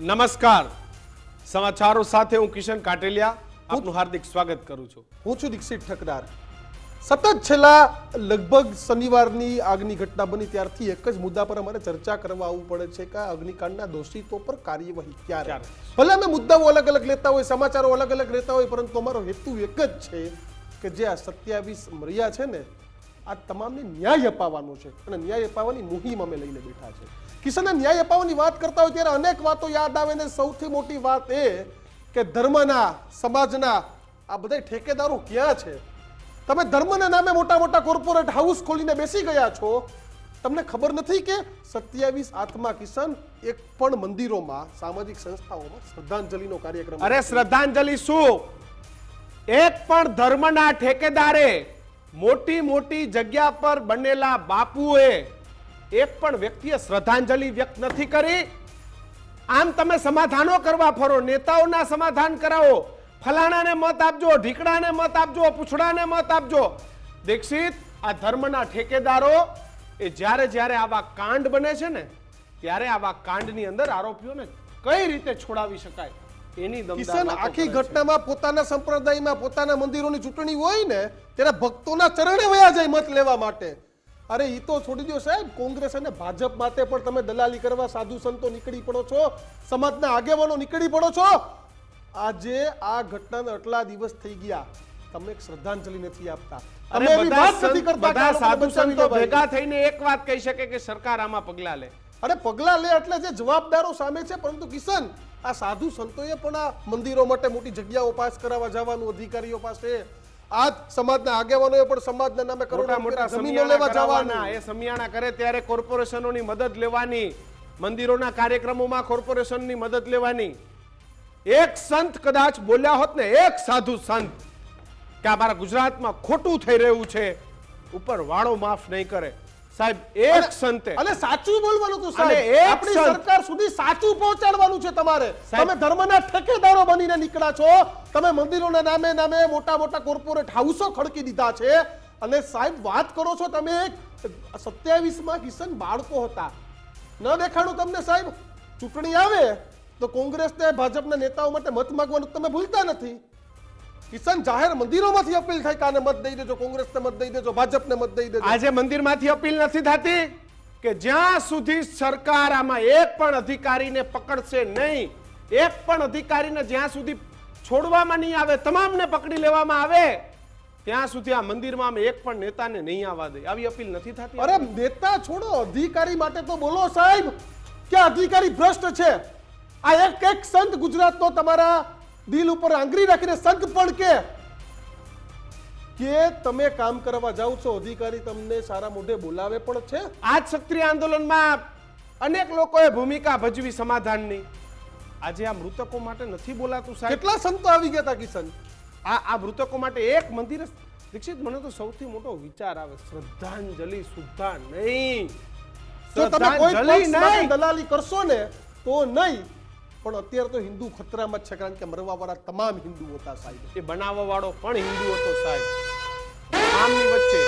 નમસ્કાર, સમાચારો સાથે હું કિશન કાટેલિયા આપનું હાર્દિક સ્વાગત કરું છું. હું છું દીક્ષિત ઠકરાર. સતત છેલ્લા લગભગ શનિવારની આગની ઘટના બની ત્યારથી એક જ મુદ્દા પર અમારે ચર્ચા કરવા આવવું પડે છે કે અગ્નિકાંડના દોષિતો પર કાર્યવાહી ક્યારે. ભલે અમે મુદ્દાઓ અલગ અલગ લેતા હોય, સમાચારો અલગ અલગ લેતા હોય, પરંતુ અમારો હેતુ એક જ છે કે જે આ 27 મર્યા છે ને, આ તમામને ન્યાય અપાવવાનો છે અને ન્યાય અપાવવાની મુહિમ અમે લઈને બેઠા છે. કિશનને ન્યાય અપાવવાની વાત કરતા હોય ત્યારે અનેક વાતો યાદ આવે ને સૌથી મોટી વાત એ કે ધર્મના, સમાજના આ બધા ઠેકેદારો ક્યાં છે? તમે ધર્મના નામે મોટા મોટા કોર્પોરેટ હાઉસ ખોલીને બેસી ગયા છો. તમને ખબર નથી કે 27 આત્મા કિશન એક પણ મંદિરોમાં, સામાજિક સંસ્થાઓમાં શ્રદ્ધાંજલિનો કાર્યક્રમ. અરે શ્રદ્ધાંજલિ શું, એક પણ ધર્મના ઠેકેદારે, મોટી મોટી જગ્યા પર બનેલા બાપુએ એક પણ વ્યક્તિએ શ્રદ્ધાંજલિ વ્યક્ત નથી કરી. આમ તમે સમાધાનો કરવા ફરો, નેતાઓના સમાધાન કરાવો, ફલાણાને મત આપજો, ઢીકડાને મત આપજો, પૂછડાને મત આપજો. દીક્ષિત, આ ધર્મના ઠેકેદારો એ જ્યારે જ્યારે આવા કાંડ બને છે ને, ત્યારે આવા કાંડની અંદર આરોપીઓને કઈ રીતે છોડાવી શકાય એની કિશન આખી ઘટનામાં પોતાના સંપ્રદાયમાં, પોતાના મંદિરોની ચૂંટણી હોય ને ત્યારે ભક્તોના ચરણે વયા જાય મત લેવા માટે. અરે ઈ તો છોડી દો સાહેબ, કોંગ્રેસ અને ભાજપ માટે પણ તમે દલાલી કરવા સાધુ સંતો નીકળી પડો છો, સમાજના આગેવાનો નીકળી પડો છો. આજે આ ઘટનાને આટલા દિવસ થઈ ગયા, તમે એક શ્રદ્ધાંજલિ નથી આપતા. અને બધા સાધુ સંતો ભેગા થઈને એક વાત કહી શકે કે સરકાર આમાં પગલા લે. અરે પગલા લે એટલે જે જવાબદારો સામે છે, પરંતુ કિશન આ સાધુ સંતોએ પણ આ મંદિરો માટે મોટી જગ્યાઓ પાસ કરાવવા જવાનું, અધિકારીઓ પાસે આ સમાજના આગેવાનોએ પણ સમાજના નામે કરોડો મોટા જમીનો લેવા જવાના. એ સમિયાણા કરે ત્યારે કોર્પોરેશનોની મદદ લેવાની, મંદિરોના કાર્યક્રમોમાં કોર્પોરેશનની મદદ લેવાની. એક સંત કદાચ બોલ્યા હોત ને, એક સાધુ સંત કે અમારા ગુજરાતમાં ખોટું થઈ રહ્યું છે, ઉપર વાળો માફ નહીં કરે સાહેબ. એક સંતે અને સાચું બોલવાનું હતું સાહેબ, આપણી સરકાર સુધી સાચું પહોંચાડવાનું છે તમારે. તમે ધર્મના ઠેકેદારો બનીને નીકળ્યા છો, તમે મંદિરોના નામે નામે મોટા મોટા કોર્પોરેટ હાઉસો ખડકી દીધા છે. અને સાહેબ વાત કરો છો તમે 27માં કિશન બાળકો હતા, ન દેખાડું તમને સાહેબ. ચૂંટણી આવે તો કોંગ્રેસને, ભાજપના નેતાઓ માટે મત માંગવાનું તમે ભૂલતા નથી. કિશન જાહેર મંદિરોમાંથી અપીલ થાય કે આને મત દઈ દેજો, કોંગ્રેસને મત દઈ દેજો, ભાજપને મત દઈ દેજો. આજે મંદિરમાંથી અપીલ નથી થતી કે જ્યાં સુધી સરકાર આમાં એક પણ અધિકારીને પકડશે નહીં, એક પણ અધિકારીને જ્યાં સુધી છોડવામાં નહીં આવે, તમામને પકડી લેવામાં આવે, ત્યાં સુધી આ મંદિરમાં અમે એક પણ નેતાને નહીં આવવા દે. આવી અપીલ નથી થતી. અરે નેતા છોડો, અધિકારી માટે તો બોલો સાહેબ કે અધિકારી ભ્રષ્ટ છે. આ એક એક સંત ગુજરાતનો તમારા દિલ ઉપર આંગળી રાખીને સંત પણ કે તમે કામ કરવા જાઓ છો, અધિકારી તમને સારા મોઢે બોલાવે પણ છે. આજ ક્ષત્રિય આંદોલનમાં અનેક લોકોએ ભૂમિકા ભજવી સમાધાનની. આજે આ મૃતકો માટે નથી બોલાતું સાહેબ. કેટલા સંતો આવી ગયા હતા કિશન આ મૃતકો માટે એક મંદિર. દીક્ષિત, મને તો સૌથી મોટો વિચાર આવે, શ્રદ્ધાંજલિ સુદ્ધા નહીં. જો તમે કોઈ પક્ષ માટે દલાલી કરશો ને તો નહીં, પણ અત્યારે તો હિન્દુ ખતરામાં જ છે, કારણ કે મરવા વાળા તમામ હિન્દુ હતા સાહેબ. એ બનાવવા વાળો પણ હિન્દુ હતો સાહેબ. આમની વચ્ચે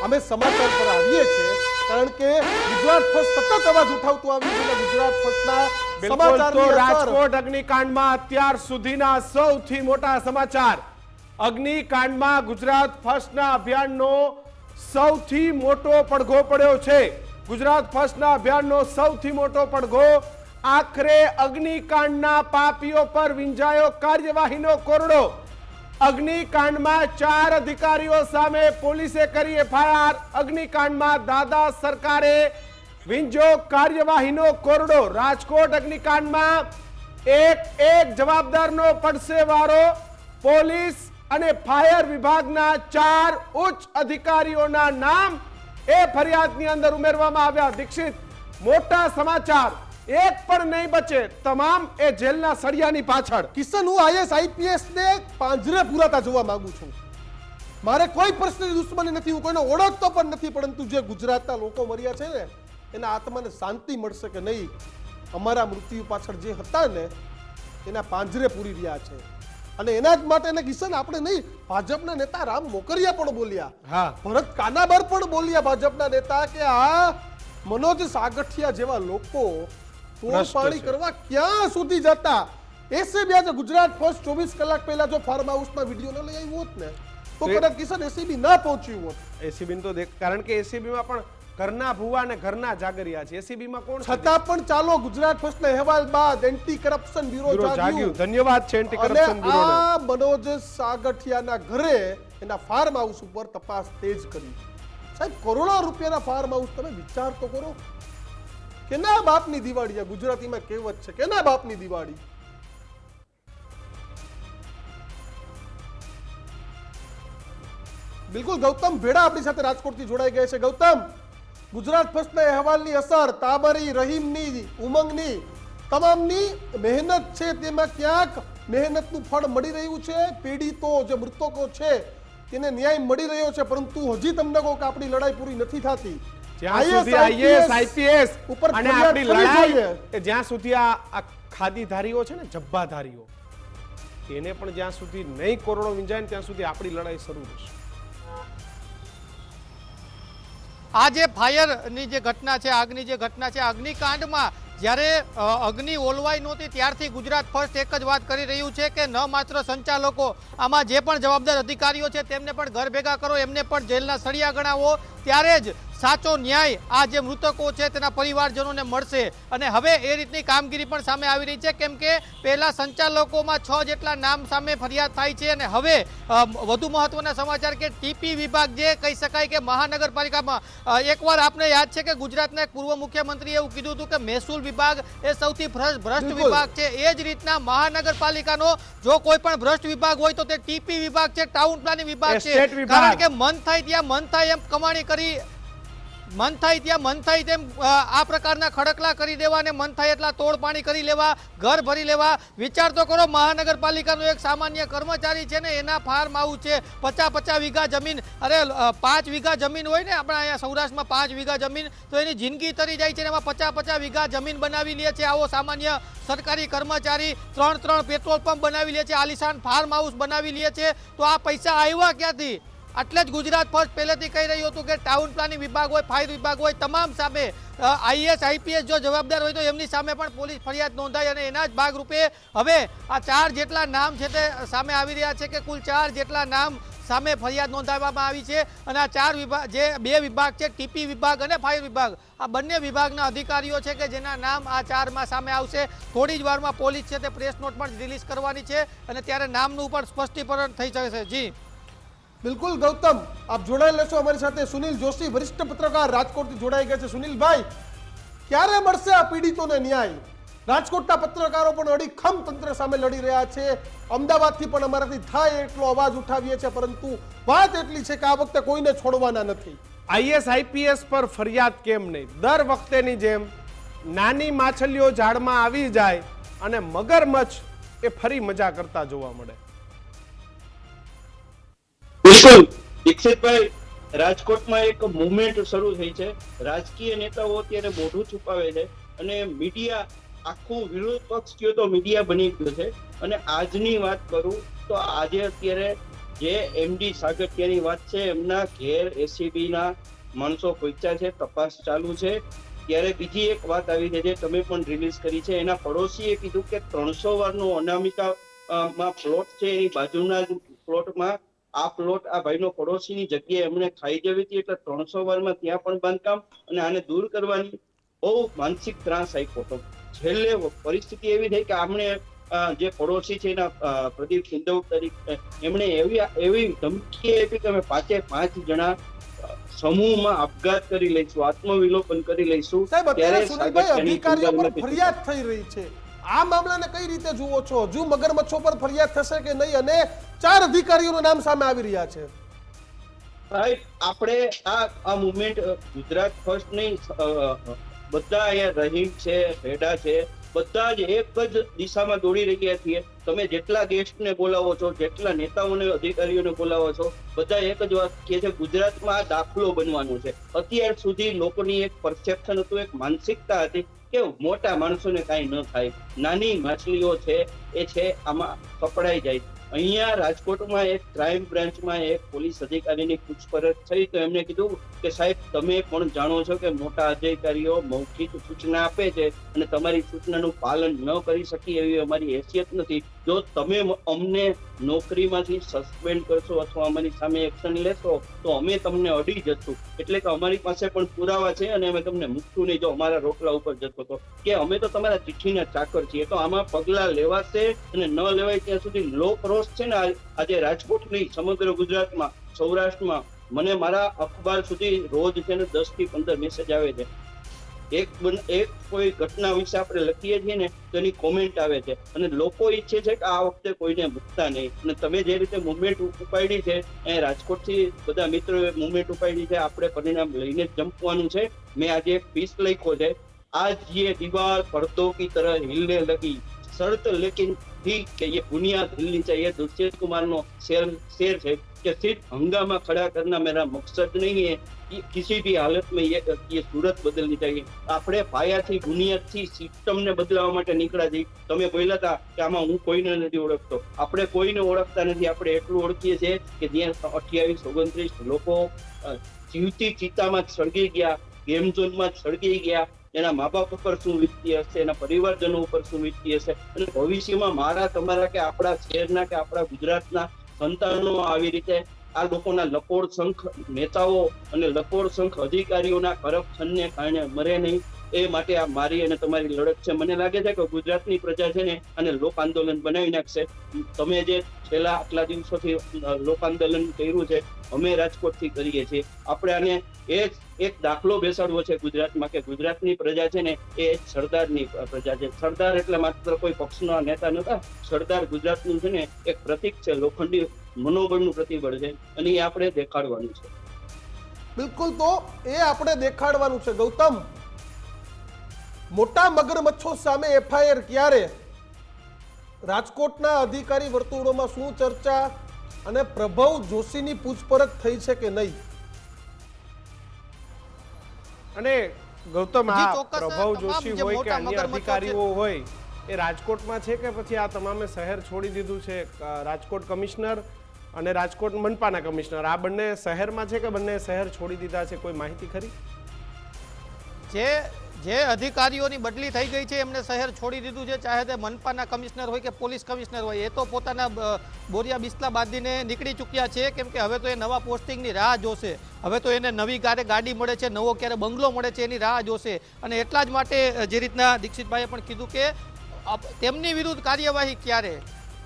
અમે સમાચાર પર આવીએ છીએ કારણ કે ગુજરાત ફર્સ્ટ સતત અવાજ ઉઠાવતું આવ્યું છે. ગુજરાત ફર્સ્ટના સમાચાર, રાજકોટ અગ્નિકાંડમાં અત્યાર સુધીના સૌથી મોટા સમાચાર. અગ્નિકાંડમાં ગુજરાત ફર્સ્ટના અભિયાનનો સૌથી મોટો પડઘો પડ્યો છે. ગુજરાત ફર્સ્ટના અભિયાનનો સૌથી મોટો પડઘો. આખરે અગ્નિકાંડના પાપીઓ પર વિંજાયો કાર્યવાહીનો કોરડો. અગ્નિકાંડમાં 4 અધિકારીઓ સામે પોલીસે કરી એફઆઈઆર. અગ્નિકાંડમાં દાદા સરકારે વિંજો કાર્યવાહીનો કોરડો. રાજકોટ અગ્નિકાંડમાં એક જવાબદારનો પડશે વારો. પોલીસ અને ફાયર વિભાગના 4 ઉચ્ચ અધિકારીઓના નામ એ ફરિયાદની અંદર ઉમેરવામાં આવ્યા. દીક્ષિત, મોટા સમાચાર. એક પણ નહીં બચે, તમામ એ જેલના સળિયાની પાછળ. કિશન, હું આઈએસ આઈપીએસ ને પાંજરે પુરાતા જોવા માંગુ છું. મારે કોઈ પર્સનલ દુશ્મની નથી, હું કોઈને ઓળખતો પણ નથી, પરંતુ જે ગુજરાતના લોકો મર્યા છે ને, એના આત્માને શાંતિ મળશે કે નહીં, અમારા મૃત્યુ પાછળ જે હતા ને એના પાંજરે પૂરી રહ્યા છે. અને એના જ માટે કિશન આપણે નહીં, ભાજપના નેતા રામ મોકરિયા પણ બોલ્યા, ભરત કાનાબર પણ બોલ્યા ભાજપના નેતા, કે આ મનોજ સાગઠિયા જેવા લોકો તોડ પ્રશ્ન પાણી છે. કરવા ક્યાં સુધી જતા? એસીબી આજે ગુજરાત ફર્સ્ટ 24 કલાક પહેલા જો ફાર્મ હાઉસના વિડીયો ન લઈ આવ્યું હોત ને તો તો એ- કદાચ કિશન એસીબી ના પહોંચ્યું હોત. એસીબી તો દેખ, કારણ કે એસીબી માં પણ ઘરના ભુવા અને ઘરના જાગરિયા છે. એસીબી માં કોણ છે? છતાં પણ ચાલો ગુજરાત ફર્સ્ટના અહેવાલ બાદ એન્ટી કરપ્શન બ્યુરો બ્યુરો જાગ્યું. જાગ્યું. ધન્યવાદ છે એન્ટી અને કરપ્શન બ્યુરોને. આ મનોજ સાગઠિયાના ઘરે એના ફાર્મ હાઉસ ઉપર તપાસ તેજ કરી. સાહેબ, કરોડો રૂપિયાના ફાર્મ હાઉસ, તમે વિચાર તો કરો. કેના બાપની દિવાળી? આ ગુજરાતીમાં કહેવત છે, કેના બાપની દિવાળી? બિલકુલ ગૌતમ ભેડા આપણી સાથે રાજકોટથી જોડાઈ ગયા છે. ગૌતમ, ગુજરાત ફર્સ્ટના અહેવાલની અસર, તાબરી, રહીમની, ઉમંગની, તમામની મહેનત છે તેમાં ક્યાંક મહેનતનું ફળ મળી રહ્યું છે. પીડિતો જે મૃતકો છે તેને ન્યાય મળી રહ્યો છે, પરંતુ હજી તમને કહું કે આપણી લડાઈ પૂરી નથી થતી. જ્યાં સુધી આઈએએસ આઈપીએસ ઉપર અને ફરિયાદ આપણી કરવી લડાઈ જોઈએ. એ જ્યાં સુધી આ ખાદીધારીઓ છે ને, જબ્બાધારીઓ, એને પણ જ્યાં સુધી નહીં કોરોડો વિંજાય ને ત્યાં સુધી આપણી લડાઈ શરૂ રહેશે. આ જે ફાયરની જે ઘટના છે, આગની જે ઘટના છે, અગ્નિકાંડમાં જ્યારે અગ્નિ ઓલવાઈ નહોતી ત્યારથી ગુજરાત ફર્સ્ટ એક જ વાત કરી રહ્યું છે કે ન માત્ર સંચાલકો, આમાં જે પણ જવાબદાર અધિકારીઓ છે તેમને પણ ઘર ભેગા કરો, એમને પણ જેલના સળિયા ગણાવો, ત્યારે જ સાચો ન્યાય આ જે મૃતકો છે તેના પરિવારજનોને મળશે. અને હવે એ રીતની કામગીરી પણ સામે આવી રહી છે, કેમ કે પહેલા સંચાલકોમાં 6 જેટલા નામ સામે ફરિયાદ થાય છે અને હવે વધુ મહત્વના સમાચાર કે ટીપી વિભાગ, જે કહી શકાય કે મહાનગરપાલિકામાં, એકવાર આપને યાદ છે કે ગુજરાતના એક પૂર્વ મુખ્યમંત્રીએ એવું કીધું હતું કે મહેસૂલ વિભાગ એ સૌથી ભ્રષ્ટ વિભાગ છે. એ જ રીતના મહાનગરપાલિકાનો જો કોઈ પણ ભ્રષ્ટ વિભાગ હોય તો તે ટીપી વિભાગ છે, ટાઉન પ્લાનિંગ વિભાગ છે. એસ્ટેટ વિભાગ. કારણ કે મન થાય ત્યાં મન થાય એમ કમાણી કરી, મન થાય ત્યાં મન થાય તેમ આ પ્રકારના ખડકલા કરી દેવા અને મન થાય એટલા તોડ પાણી કરી લેવા, ઘર ભરી લેવા. વિચાર તો કરો, મહાનગરપાલિકાનો એક સામાન્ય કર્મચારી છે ને એના ફાર્મ હાઉસ છે, 50 વીઘા જમીન, અરે 5 વીઘા જમીન હોય ને આપણા અહીંયા સૌરાષ્ટ્રમાં 5 વીઘા જમીન, તો એની જિંદગી તરી જાય છે ને એમાં 50 વીઘા જમીન બનાવી લે છે આવો સામાન્ય સરકારી કર્મચારી. 3 પેટ્રોલ પંપ બનાવી લે છે, આલિશાન ફાર્મ હાઉસ બનાવી લે છે. તો આ પૈસા આવ્યા ક્યાંથી? એટલે જ ગુજરાત ફર્સ્ટ પહેલેથી કહી રહ્યું હતું કે ટાઉન પ્લાનિંગ વિભાગ હોય, ફાયર વિભાગ હોય, તમામ સામે આઈએસ આઈપીએસ જો જવાબદાર હોય તો એમની સામે પણ પોલીસ ફરિયાદ નોંધાય. અને એના જ ભાગરૂપે હવે આ 4 જેટલા નામ છે તે સામે આવી રહ્યા છે કે કુલ 4 જેટલા નામ સામે ફરિયાદ નોંધાવવામાં આવી છે. અને આ 4 વિભાગ, જે 2 વિભાગ છે, ટીપી વિભાગ અને ફાયર વિભાગ, આ બંને વિભાગના અધિકારીઓ છે કે જેના નામ આ 4માં સામે આવશે. થોડી જ વારમાં પોલીસ છે તે પ્રેસ નોટ પણ રિલીઝ કરવાની છે અને ત્યારે નામનું પણ સ્પષ્ટીકરણ થઈ શકે છે. જી બિલકુલ ગૌતમ, આપ જોડાઈ લેશો અમારી સાથે. સુનિલ જોશી, વરિષ્ઠ પત્રકાર, રાજકોટથી જોડાઈ ગયા છે. સુનિલભાઈ, ક્યારે મળશે આ પીડિતોને ન્યાય? રાજકોટના પત્રકારો પણ અડીખમ તંત્ર સામે લડી રહ્યા છે. અમદાવાદથી પણ અમારાથી થાય એટલો અવાજ ઉઠાવીએ છીએ, પરંતુ વાત એટલી છે કે આ વખતે કોઈને છોડવાના નથી. આઈએસ આઈપીએસ પર ફરિયાદ કેમ નહીં? દર વખતેની જેમ નાની માછલીઓ ઝાડમાં આવી જાય અને મગરમચ્છ એ ફરી મજા કરતા જોવા મળે. બિલકુલ દીક્ષિતભાઈ, રાજકોટમાં એક મુવમેન્ટ શરૂ થઈ છે. રાજકીય નેતાઓ અત્યારે મોઢું છુપાવે છે અને મીડિયા આખું વિરોધ પક્ષ કયો તો મીડિયા બની ગયો છે. અને આજની વાત કરું તો આજે અત્યારે જે એમડી સાગઠિયાની વાત છે, એમના ઘેર એસીબી ના માણસો પહોંચ્યા છે, તપાસ ચાલુ છે. ત્યારે બીજી એક વાત આવી છે જે તમે પણ રિલીઝ કરી છે, એના પડોશીએ કીધું કે 300 વારનો અનામિકા માં પ્લોટ છે, એની બાજુના જ પ્લોટમાં આ પ્લોટ આ ભાઈનો પડોશીની જગ્યાએ એમણે ખાઈ જવી હતી, એટલે 300 વારમાં ત્યાં પણ બાંધકામ અને આને દૂર કરવાની બહુ માનસિક ત્રાસ આપ્યો હતો. છેલ્લે પરિસ્થિતિ એવી થઈ કે આમણે જે પડોશી છે એના પ્રદીપ સિંધવ તરીકે એમણે એવી ધમકી આપી કે અમે 5 જણા સમૂહમાં આપઘાત કરી લઈશું, આત્મવિલોપન કરી લઈશું. સાહેબ, અત્યારે ત્યારે સુનિલભાઈ, અધિકારીઓ પર સાગઠિયાની ફરિયાદ થઈ રહી છે. આ મામલાને કઈ રીતે જુઓ છો? હજુ મગરમચ્છો પર ફરિયાદ થશે કે નહીં? અને 4 અધિકારીઓના નામ સામે આવી રહ્યા છે. ભાઈ, આપણે આ મુવમેન્ટ ગુજરાત ફર્સ્ટ નહીં, બધા અહીંયા રહીમ છે, ભેડા છે, બધા જ એક જ દિશામાં દોડી રહ્યા છીએ. તમે જેટલા ગેસ્ટને બોલાવો છો, જેટલા નેતાઓને અધિકારીઓને બોલાવો છો, બધા એક જ વાત કહે છે, ગુજરાતમાં આ દાખલો બનવાનો છે. અત્યાર સુધી લોકોની એક પરસેપ્શન હતું, એક માનસિકતા હતી કે મોટા માણસોને કાંઈ ન થાય, નાની માછલીઓ છે એ છે આમાં કપડાઈ જાય. અહીંયા રાજકોટમાં એક ક્રાઇમ બ્રાન્ચમાં એક પોલીસ અધિકારીની પૂછપરછ થઈ તો એમને કીધું કે સાહેબ તમે પણ જાણો છો કે મોટા અધિકારીઓ મૌખિક સૂચના આપે છે અને તમારી સૂચનાનું પાલન ન કરી શકીએ એવી અમારી હેસિયત નથી. જો તમે અમને નોકરીમાંથી સસ્પેન્ડ કરશો અથવા અમારી સામે એક્શન લેશો તો અમે તમને અડી જશું. એટલે કે અમારી પાસે પણ પુરાવા છે અને અમે તમને મૂકશું નહીં જો અમારા રોટલા ઉપર જતો હતો કે અમે તો તમારા ચિઠ્ઠીના ચાકર છીએ. તો આમાં પગલા લેવાશે અને ન લેવાય ત્યાં સુધી લોક રોષ છે ને આજે રાજકોટ નહીં સમગ્ર ગુજરાતમાં સૌરાષ્ટ્રમાં મને મારા અખબાર સુધી રોજ છે ને 10 થી 15 મેસેજ આવે છે. એક કોઈ ઘટના વિશે આપણે લખીએ છીએ ને તો એની કોમેન્ટ આવે છે અને લોકો ઈચ્છે છે કે આ વખતે કોઈને મૂકતા નહીં. અને તમે જે રીતે મુવમેન્ટ ઉપાડી છે એ રાજકોટથી બધા મિત્રોએ મુવમેન્ટ ઉપાડી છે. આપણે પરિણામ લઈને જ જંપવાનું છે. મેં આજે એક પીસ લખ્યો છે, आज ये दीवार पर्दों की तरह हिलने लगी, शर्त लेकिन थी कि ये बुनियाद हिलनी चाहिए. दुष्यंत कुमार नो शेर है कि सिर्फ हंगामा खड़ा करना मेरा मकसद नहीं है, कि किसी भी हालत में ये सूरत बदलनी चाहिए. આપણે પાયાથી બુનિયાદથી સિસ્ટમને બદલાવવા માટે નીકળ્યા છીએ. તમે બોલ્યા હતા કે આમાં હું કોઈને નથી ઓળખતો. આપણે કોઈને ઓળખતા નથી. આપણે એટલું ઓળખીએ છીએ કે જ્યાં 28-29 લોકો જીવતી ચિતામાં જ સળગી ગયા, ગેમ ઝોનમાં જ સળગી ગયા. એના મા બાપ ઉપર શું વીતતી હશે, એના પરિવારજનો ઉપર શું વીતતી હશે, અને ભવિષ્યમાં મારા તમારા કે આપણા શહેરના કે આપણા ગુજરાતના સંતાનો આવી રીતે આ લોકોના લકોડ સંખ નેતાઓ અને લકોડ સંખ અધિકારીઓના કરપ્શનને કારણે મરે નહીં. એ માટે આ મારી અને તમારી લડત છે. મને લાગે છે કે ગુજરાતની પ્રજા છે ને અને લોક આંદોલન બનાવી નાખશે. તમે જે છેલ્લા આટલા દિવસોથી લોક આંદોલન કર્યું છે, અમે રાજકોટથી કરીએ છીએ. આપણે આને એક દાખલો બેસાડવો છે ગુજરાતમાં કે ગુજરાતની પ્રજા છે ને એ સરદારની પ્રજા છે. સરદાર એટલે માત્ર કોઈ પક્ષના નેતા નતા. સરદાર ગુજરાતનું છે ને એક પ્રતીક છે, લોખંડી મનોબળનું પ્રતિબળ છે, અને એ આપણે દેખાડવાનું છે. બિલકુલ, તો એ આપણે દેખાડવાનું છે. ગૌતમ, મોટા મગરમચ્છો સામે એફઆઈઆર ક્યારે, રાજકોટના અધિકારી વર્તુળોમાં શું ચર્ચા, અને પ્રભવ જોશીની પૂછપરછ થઈ છે કે નહીં? અને ગૌતમ, આ ચોક્કસ પ્રભવ તમામ જોશી જે હોય કે મોટા અન્ય મગરમચ્છો અધિકારીઓ હોય એ રાજકોટમાં છે કે પછી આ તમામે શહેર છોડી દીધું છે? રાજકોટ કમિશનર અને રાજકોટ મનપાના કમિશનર આ બંને શહેરમાં છે કે બંને શહેર છોડી દીધા છે? કોઈ માહિતી ખરી? જે અધિકારીઓની બદલી થઈ ગઈ છે એમને શહેર છોડી દીધું છે, ચાહે તે મનપાના કમિશનર હોય કે પોલીસ કમિશનર હોય. એ તો પોતાના બોરિયા બિસ્લા બાંધીને નીકળી ચૂક્યા છે, કેમ કે હવે તો એ નવા પોસ્ટિંગની રાહ જોશે. હવે તો એને નવી ગાડી મળે છે, નવો ક્યારે બંગલો મળે છે એની રાહ જોશે. અને એટલા જ માટે જે રીતના દીક્ષિતભાઈએ પણ કીધું કે તેમની વિરુદ્ધ કાર્યવાહી ક્યારે,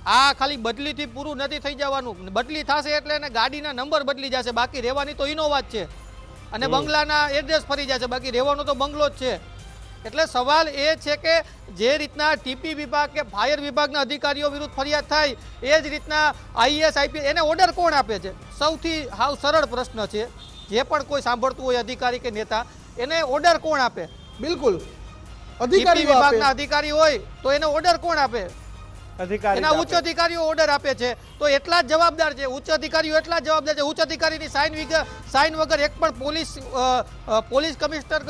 આ ખાલી બદલીથી પૂરું નથી થઈ જવાનું. બદલી થશે એટલે એને ગાડીના નંબર બદલી જશે, બાકી રહેવાની તો ઇનોવા જ છે, અને બંગલાના એડ્રેસ ફરી જશે, બાકી રહેવાનો તો બંગલો જ છે. એટલે સવાલ એ છે કે જે રીતના ટીપી વિભાગ કે ફાયર વિભાગના અધિકારીઓ વિરુદ્ધ ફરિયાદ થાય એ જ રીતના આઈએએસ આઈપીએસ એને ઓર્ડર કોણ આપે છે? સૌથી હાવ સરળ પ્રશ્ન છે. જે પણ કોઈ સાંભળતું હોય અધિકારી કે નેતા, એને ઓર્ડર કોણ આપે? બિલકુલ, ટીપી વિભાગના અધિકારી હોય તો એને ઓર્ડર કોણ આપે? અધિકારી એના ઉચ્ચ અધિકારીઓ ઓર્ડર આપે છે. તો એટલા જ જવાબદાર છે, ઉચ્ચ અધિકારીઓ એટલા જ જવાબદાર છે. ઉચ્ચ અધિકારીની સાઇન વગર એક પણ પોલીસ કમિશનર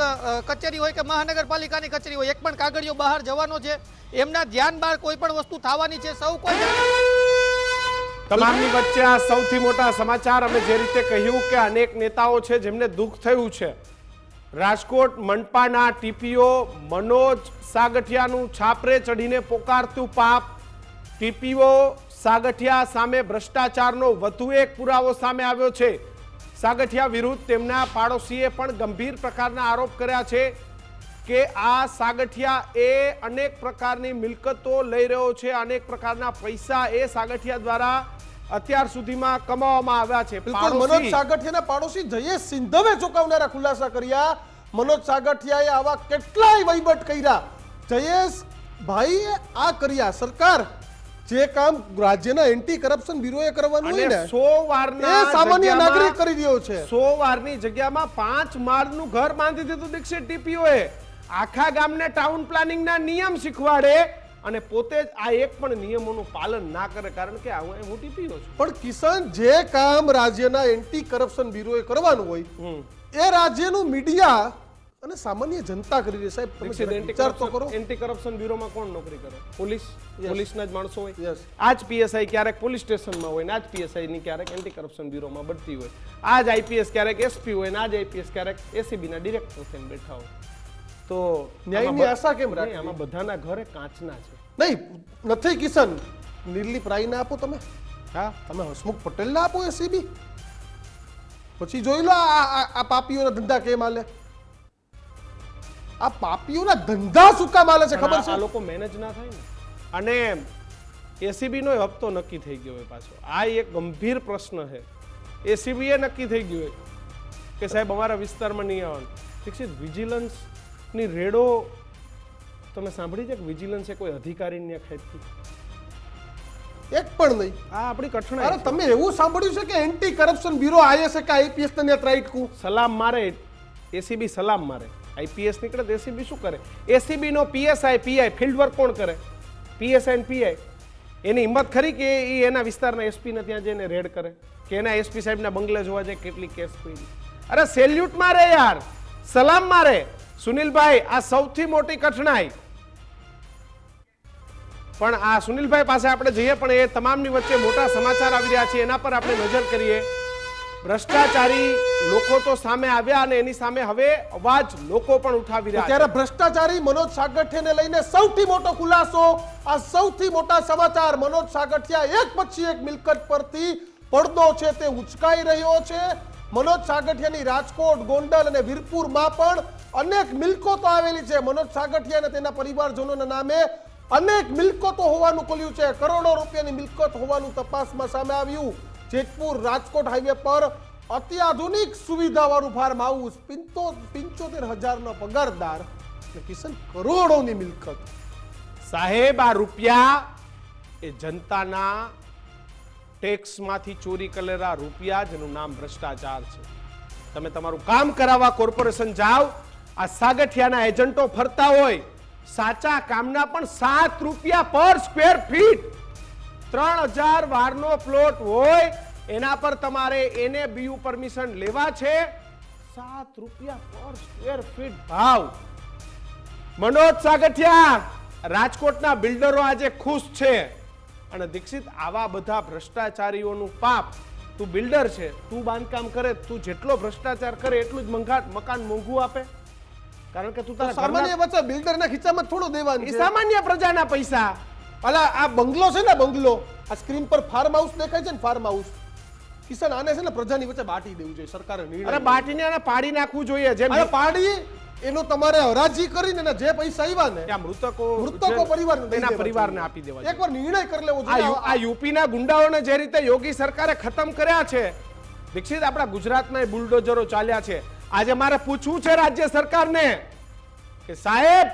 કચેરી હોય કે મહાનગરપાલિકાની કચેરી હોય, એક પણ કાગળિયો બહાર જવાનો છે? એમના ધ્યાન બહાર કોઈ પણ વસ્તુ થવાની છે? સૌ કોઈ તમામની વચ્ચે આ સૌથી મોટા સમાચાર. અમે જે રીતે કહ્યું કે અનેક નેતાઓ છે જેમને દુઃખ થયું છે. રાજકોટ મનપાના ટીપીઓ મનોજ સાગઠિયાનું છાપરે ચડીને પોકારતું પાપ. ટીપીઓ સાગઠિયા સામે ભ્રષ્ટાચારનો વધુ એક પુરાવો સામે આવ્યો છે. સાગઠિયા વિરુદ્ધ તેમના પાડોશીએ પણ ગંભીર પ્રકારના આરોપ કર્યા છે કે આ સાગઠિયા એ અનેક પ્રકારની મિલકતો લઈ રહ્યો છે, અનેક પ્રકારના પૈસા એ સાગઠિયા દ્વારા અત્યાર સુધીમાં કમાવામાં આવ્યા છે. બિલકુલ, મનોજ સાગઠિયાના પાડોશી જયેશ સિંધવે ચોંકાવનારા ખુલાસા કર્યા. મનોજ સાગઠિયાએ આવા કેટલાય વહીવટ કર્યા. જયેશ ભાઈએ આ કર્યા. સરકાર જે કામ રાજ્યના એન્ટી કરપ્શન બ્યુરોએ કરવાનું હોય ને, 100 વારના એ સામાન્ય નાગરિક કરી રહ્યો છે. 100 વારની જગ્યામાં 5 માળનું ઘર બાંધી દીધું દીક્ષિત ટીપીઓએ. આખા ગામને ટાઉન પ્લાનિંગના નિયમ શીખવાડે અને પોતે જ આ એક પણ નિયમોનું પાલન ના કરે, કારણ કે હું ટીપીઓ છું. પણ કિશન, જે કામ રાજ્યના એન્ટી કરપ્શન બ્યુરોએ કરવાનું હોય એ રાજ્યનું મીડિયા અને સામાન્ય જનતા કરી રહી સાહેબ તમે દીક્ષિત, જરાક વિચાર તો કરો એન્ટી કરપ્શન બ્યુરોમાં કોણ નોકરી કરે? પોલીસના જ માણસો હોય. Yes. આ જ પીએસઆઈ ક્યારેક પોલીસ સ્ટેશનમાં હોય ને આ જ પીએસઆઈ ની ક્યારેક એન્ટી કરપ્શન બ્યુરોમાં બઢતી હોય. આ જ આઈપીએસ ક્યારેક એસપી હોય ને આ જ આઈપીએસ ક્યારેક એસીબી ના ડિરેક્ટર થઈને બેઠા હોય. તો ન્યાયની આશા કેમ નહીં, રાખવી? આમાં બધાના ઘરે કાચના છે. નહીં નથી કિશન, નિર્લિપ રાયને આપો તમે, હા, તમે હસમુખ પટેલને આપો એસીબી, પછી જોઈ લો આ પાપીઓના ધંધા કેમ હાલે. આ પાપીઓના ધંધા શું કામ હાલે છે ખબર આ છે? લોકો મેનેજ ના થાય ને. અને એસીબી નો હપ્તો નક્કી થઈ ગયો હોય પાછો. આ એક ગંભીર પ્રશ્ન છે. એસીબી એ નક્કી થઈ ગયું હોય કે સાહેબ અમારા વિસ્તારમાં નહીં આવવાનું. દીક્ષિત, વિજિલન્સ ની રેડો તમે સાંભળી છે કે વિજિલન્સે કોઈ અધિકારીને ખાધી? એક પણ નહીં. આ આપણી અરે કઠણાઈ છે. તમે એવું સાંભળ્યું છે કે એન્ટી કરપ્શન બ્યુરો આઈએસ કે આઈપીએસ ને ટ્રાઈટ કુ સલામ મારે, એસીબી સલામ મારે. આઈપીએસ નીકળે તો એસીબી શું કરે? એસીબી નો પીએસઆઈ પીઆઈ ફિલ્ડ વર્ક કોણ કરે? પીએસઆઈ ને પીઆઈ. એની હિંમત ખરી કે એ એના વિસ્તારના એસપી ને ત્યાં જઈને રેડ કરે કે એના એસપી સાહેબના બંગલે જોવા જાય કેટલી કેસ પડી? અરે સેલ્યુટ મારે યાર, સલામ મારે. સુનિલભાઈ, આ સૌથી મોટી કઠણાઈ. પણ આ સુનિલભાઈ પાસે આપણે જઈએ પણ એ તમામની વચ્ચે મોટા સમાચાર આવી રહ્યા છે એના પર આપણે નજર કરીએ. ભ્રષ્ટાચારી લોકો તો સામે આવ્યા અને એની સામે હવે અવાજ લોકો પણ ઉઠાવી રહ્યા છે. ત્યારે ભ્રષ્ટાચારી મનોજ સાગઠિયાને લઈને સૌથી મોટો ખુલાસો, આ સૌથી મોટા સમાચાર. મનોજ સાગઠિયા એક પછી એક મિલકત પરથી પડદો છે તે ઉચકાઈ રહ્યો છે. મનોજ સાગઠિયાની રાજકોટ, ગોંડલ અને વીરપુરમાં પણ અનેક મિલકતો આવેલી છે. મનોજ સાગઠિયા અને તેના પરિવારજનોના નામે અનેક મિલકતો હોવાનું ખુલ્યું છે. કરોડો રૂપિયાની મિલકત હોવાનું તપાસમાં સામે આવ્યું. જેતપુર રાજકોટ હાઈવે પર અત્યાધુનિક સુવિધાવાળું ફાર્મ હાઉસ, 75,000નો પગારદાર અને કિશન કરોડોની મિલકત. સાહેબ, આ રૂપિયા એ જનતાના ટેક્સમાંથી ચોરી કરેલા રૂપિયા, જેનું નામ ભ્રષ્ટાચાર છે. તમે તમારું કામ કરાવવા કોર્પોરેશન જાઓ, આ સાગઠિયાના એજન્ટો ફરતા હોય, સાચા કામના પણ 7 રૂપિયા પર સ્ક્વેર ફીટ, 3000 વારનો પ્લોટ હોય એના પર તમારે એને બીયુ પરમિશન લેવા છે. 7 રૂપિયા પર સ્ક્વેર ફીટ ભાવ. મનોજ સાગઠિયા, રાજકોટના બિલ્ડરો આજે ખુશ છે. અને દીક્ષિત, આવા બધા ભ્રષ્ટાચારીઓનું પાપ. તું બિલ્ડર છે, તું બાંધકામ કરે, તું જેટલો ભ્રષ્ટાચાર કરે એટલું જ મકાન મોંઘું આપે. કારણ કે તું તારા સામાન્ય વચ્ચે બિલ્ડરના ખીચામાં થોડો દેવાનું એ છે. સામાન્ય પ્રજાના પૈસા. અલા આ બંગલો છે ને, બંગલો, આ સ્ક્રીન પર ફાર્મ હાઉસ દેખાય છે ને, ફાર્મ હાઉસ. કિશન, આને છે ને પ્રજાની વચ્ચે બાટી દેવું જોઈએ. સરકારે નિર્ણય અરે બાટીને આને પાડી નાખવું જોઈએ. જેમ અરે પાડી એનો તમારે હરાજી કરીને એના જે પૈસા આવ્યા ને ત્યાં મૃતકો પરિવારને દઈ તેના દેવા પરિવારને જોઈએ. આપી દેવા જોઈએ. એકવાર નિર્ણય કરી લેવો આ જોઈએ. આ યુપીના ગુંડાઓને જે રીતે યોગી સરકારે ખતમ કર્યા છે, દીક્ષિત, આપણા ગુજરાતમાં બુલડોઝરો ચાલ્યા છે. આજે મારે પૂછવું છે રાજ્ય સરકારને કે સાહેબ,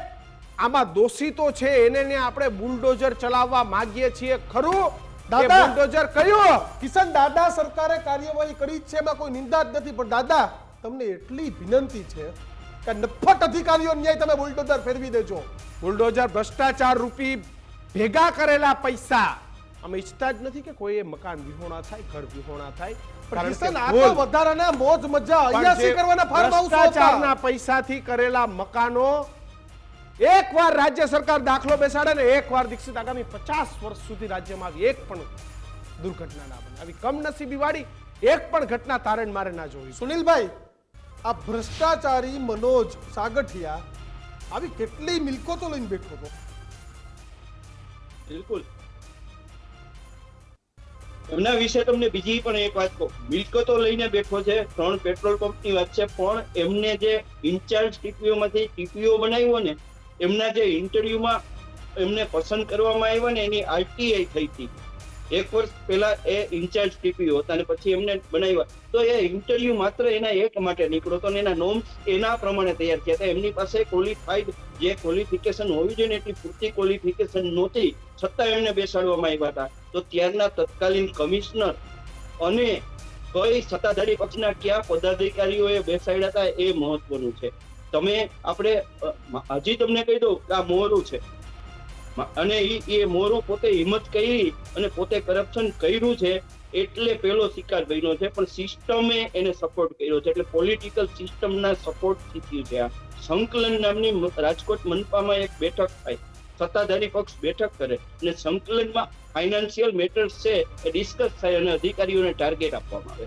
આમાં દોષી તો છે, એને આપણે બુલડોઝર ચલાવવા માંગીએ છીએ ખરું? દાદા, બુલડોઝર કયું? કિશન દાદા, સરકારે કાર્યવાહી કરી છે, એમાં કોઈ નિંદા જ નથી. પણ દાદા, તમને એટલી વિનંતી છે કે નફટ અધિકારીઓ ન્યાય તમે બુલડોઝર ફેરવી દેજો. બુલડોઝર ભ્રષ્ટાચાર રૂપી ભેગા કરેલા પૈસા. અમે ઈચ્છતા જ નથી કે કોઈ મકાન વિહોણા થાય, ઘર વિહોણા થાય. કારણ કે કિશન, આ તો વધારાના મોજ મજા અયાસી કરવાના ફાર્મ હાઉસ ભ્રષ્ટાચારના પૈસાથી કરેલા મકાનો એકવાર રાજ્ય સરકાર દાખલો બેસાડે ને, એકવાર દીક્ષિત આગામી 50 વર્ષ સુધી રાજ્યમાં આવી એક પણ દુર્ઘટના ના બને. આવી કમનસીબી વાળી એક પણ ઘટના તારણ મારે ના જોઈ. સુનિલભાઈ, આ ભ્રષ્ટાચારી મનોજ સાગઠિયા આવી કેટલી મિલકતો લઈને બેઠો હતો. બિલકુલ. એમના વિશે તમને બીજી પણ એક વાત કહું. મિલકતો લઈને બેઠો છે, 3 પેટ્રોલ પંપની વાત છે, પણ એમને જે ઇન્ચાર્જ ટીપીઓ માંથી ટીપીઓ બનાવ્યો ને, એમના જે ઇન્ટરવ્યુમાં એમને પસંદ કરવામાં આવ્યા ને, એની આરટીઆઈ થઈ હતી. 1 વર્ષ પહેલા એ ઇન્ચાર્જ ટીપીઓ હતા અને પછી એમને બનાવ્યા. તો એ ઇન્ટરવ્યુ માત્ર એના એક માટે નીકળ્યો હતો અને એના નોર્મ્સ એના પ્રમાણે તૈયાર થયા હતા. એમની પાસે ક્વોલિફાઈડ જે ક્વોલિફિકેશન હોવી જોઈએ ને એટલી પૂરતી ક્વોલિફિકેશન નહોતી, છતાં એમને બેસાડવામાં આવ્યા હતા. તો ત્યારના તત્કાલીન કમિશનર અને કઈ સત્તાધારી પક્ષના કયા પદાધિકારીઓએ બેસાડ્યા હતા એ મહત્વનું છે. તમે આપણે હજી તમને કહી દઉં કે આ મોરું છે અને એ મોરું પોતે હિંમત કરી અને પોતે કરપ્શન કર્યું છે એટલે પેલો શિકાર બન્યો છે, પણ સિસ્ટમે એને સપોર્ટ કર્યો છે, એટલે પોલિટિકલ સિસ્ટમના સપોર્ટથી થયું છે. આ સંકલન નામની રાજકોટ મનપામાં એક બેઠક થાય, સત્તાધારી પક્ષ બેઠક કરે અને સંકલનમાં ફાઇનાન્શિયલ મેટર્સ છે એ ડિસ્કસ થાય અને અધિકારીઓને ટાર્ગેટ આપવામાં આવે.